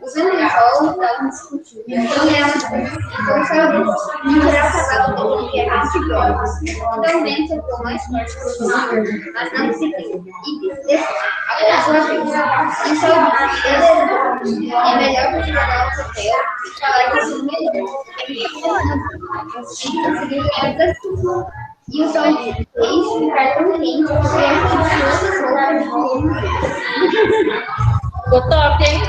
Os lençóis estavam discutindo. Então, no geral, o cavalo tem que é antibióticos. Então, o vento soprou mais forte que o mar, mas não se viu. E a sua vez. Isso é melhor que jogar no papel e falar que isso é melhor. Conseguiu mais assim. E o sol fez ficar tão quente que as roupas de roupa. Ficou top, hein?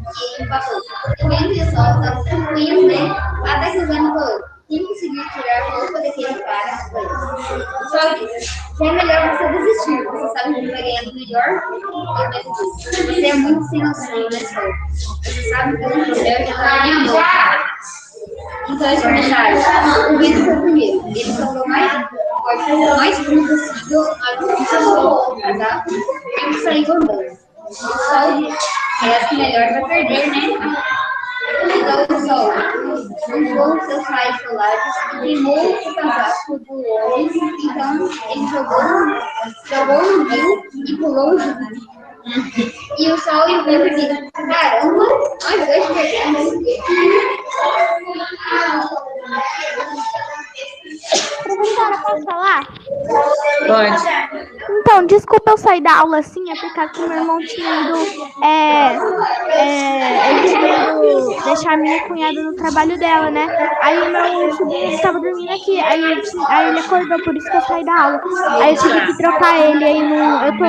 E ele falou, o vento e o sol estavam tranquilos, né? Até que o vento falou, quem conseguiu tirar a roupa daquele cara foi. O sol disse, já é melhor você desistir, você sabe que vai ganhar melhor. Você é muito sem noção, né, sol? Você sabe que o papel já tá na minha mão. Então, eles começaram. O vento foi o primeiro. Ele soprou mais fundo possível, a tá? E saiu andando. O sol parece que melhor vai perder, né? Então o sol usou seus raios solares e queimou o casaco do homem. Então ele jogou no rio e pulou o rio. E o sol e o vento dizem, caramba, nós dois perdemos. Professora, posso falar? Pode. Então, desculpa eu sair da aula assim, é por causa que meu irmão tinha ido, ele tinha ido deixar a minha cunhada no trabalho dela, né? Aí meu sobrinho estava dormindo aqui, aí ele acordou, por isso que eu saí da aula. Aí eu tive que trocar ele, aí eu tô...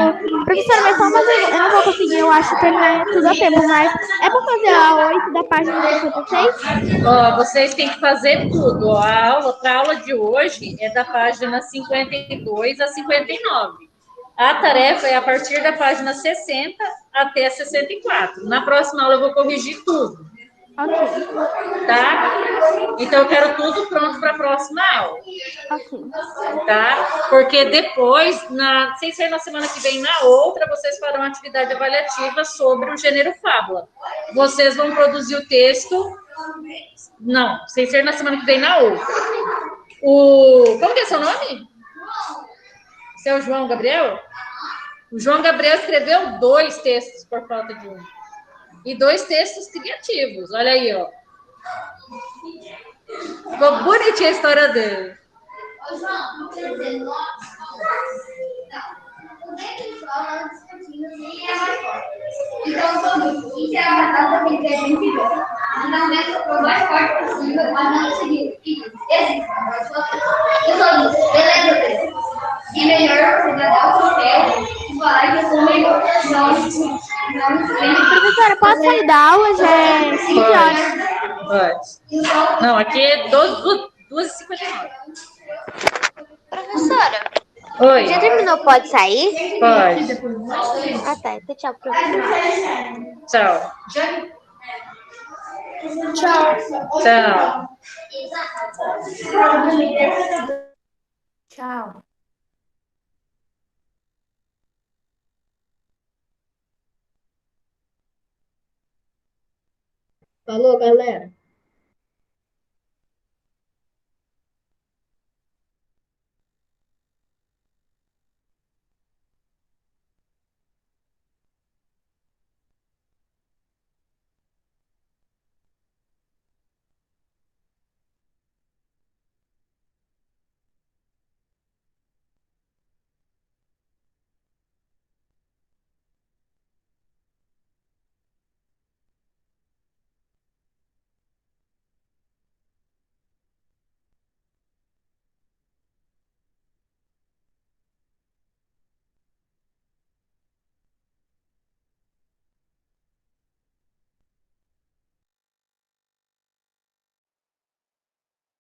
Professora, mas só, mas eu não vou conseguir, eu acho, terminar tudo a tempo, mas é pra fazer a 8 da página 56? Ó, vocês têm que fazer tudo. Ó, a aula de hoje é da página 52 a 59. A tarefa é a partir da página 60 até 64. Na próxima aula eu vou corrigir tudo. Ok. Tá? Então eu quero tudo pronto para a próxima aula. Ok. Tá? Porque depois, sem ser na semana que vem, na outra, vocês farão atividade avaliativa sobre o gênero fábula. Vocês vão produzir o texto. Não, sem ser na semana que vem, na outra. Como que é seu nome? Seu João Gabriel? O João Gabriel escreveu 2 textos por falta de um. E 2 textos criativos. Olha aí, ó. Ficou bonitinha a história dele. Ô, João, quer dizer, o vento e o sol estavam discutindo quem é mais forte. Então, todo mundo era a batata que ele é muito bom. Então, o vento soprou mais forte possível, mas não conseguiu. Esse eu só disse, beleza, Pedro. E melhor você guardar o papel e falar que eu sou melhor. Professora, pode sair da aula? Já é 5 horas. Pode. Não, aqui é 2h59. Professora, Oi. já terminou? Pode sair? Pode. Ah, tá. Então, tchau, professora. Tchau. Tchau. Tchau. Falou, galera.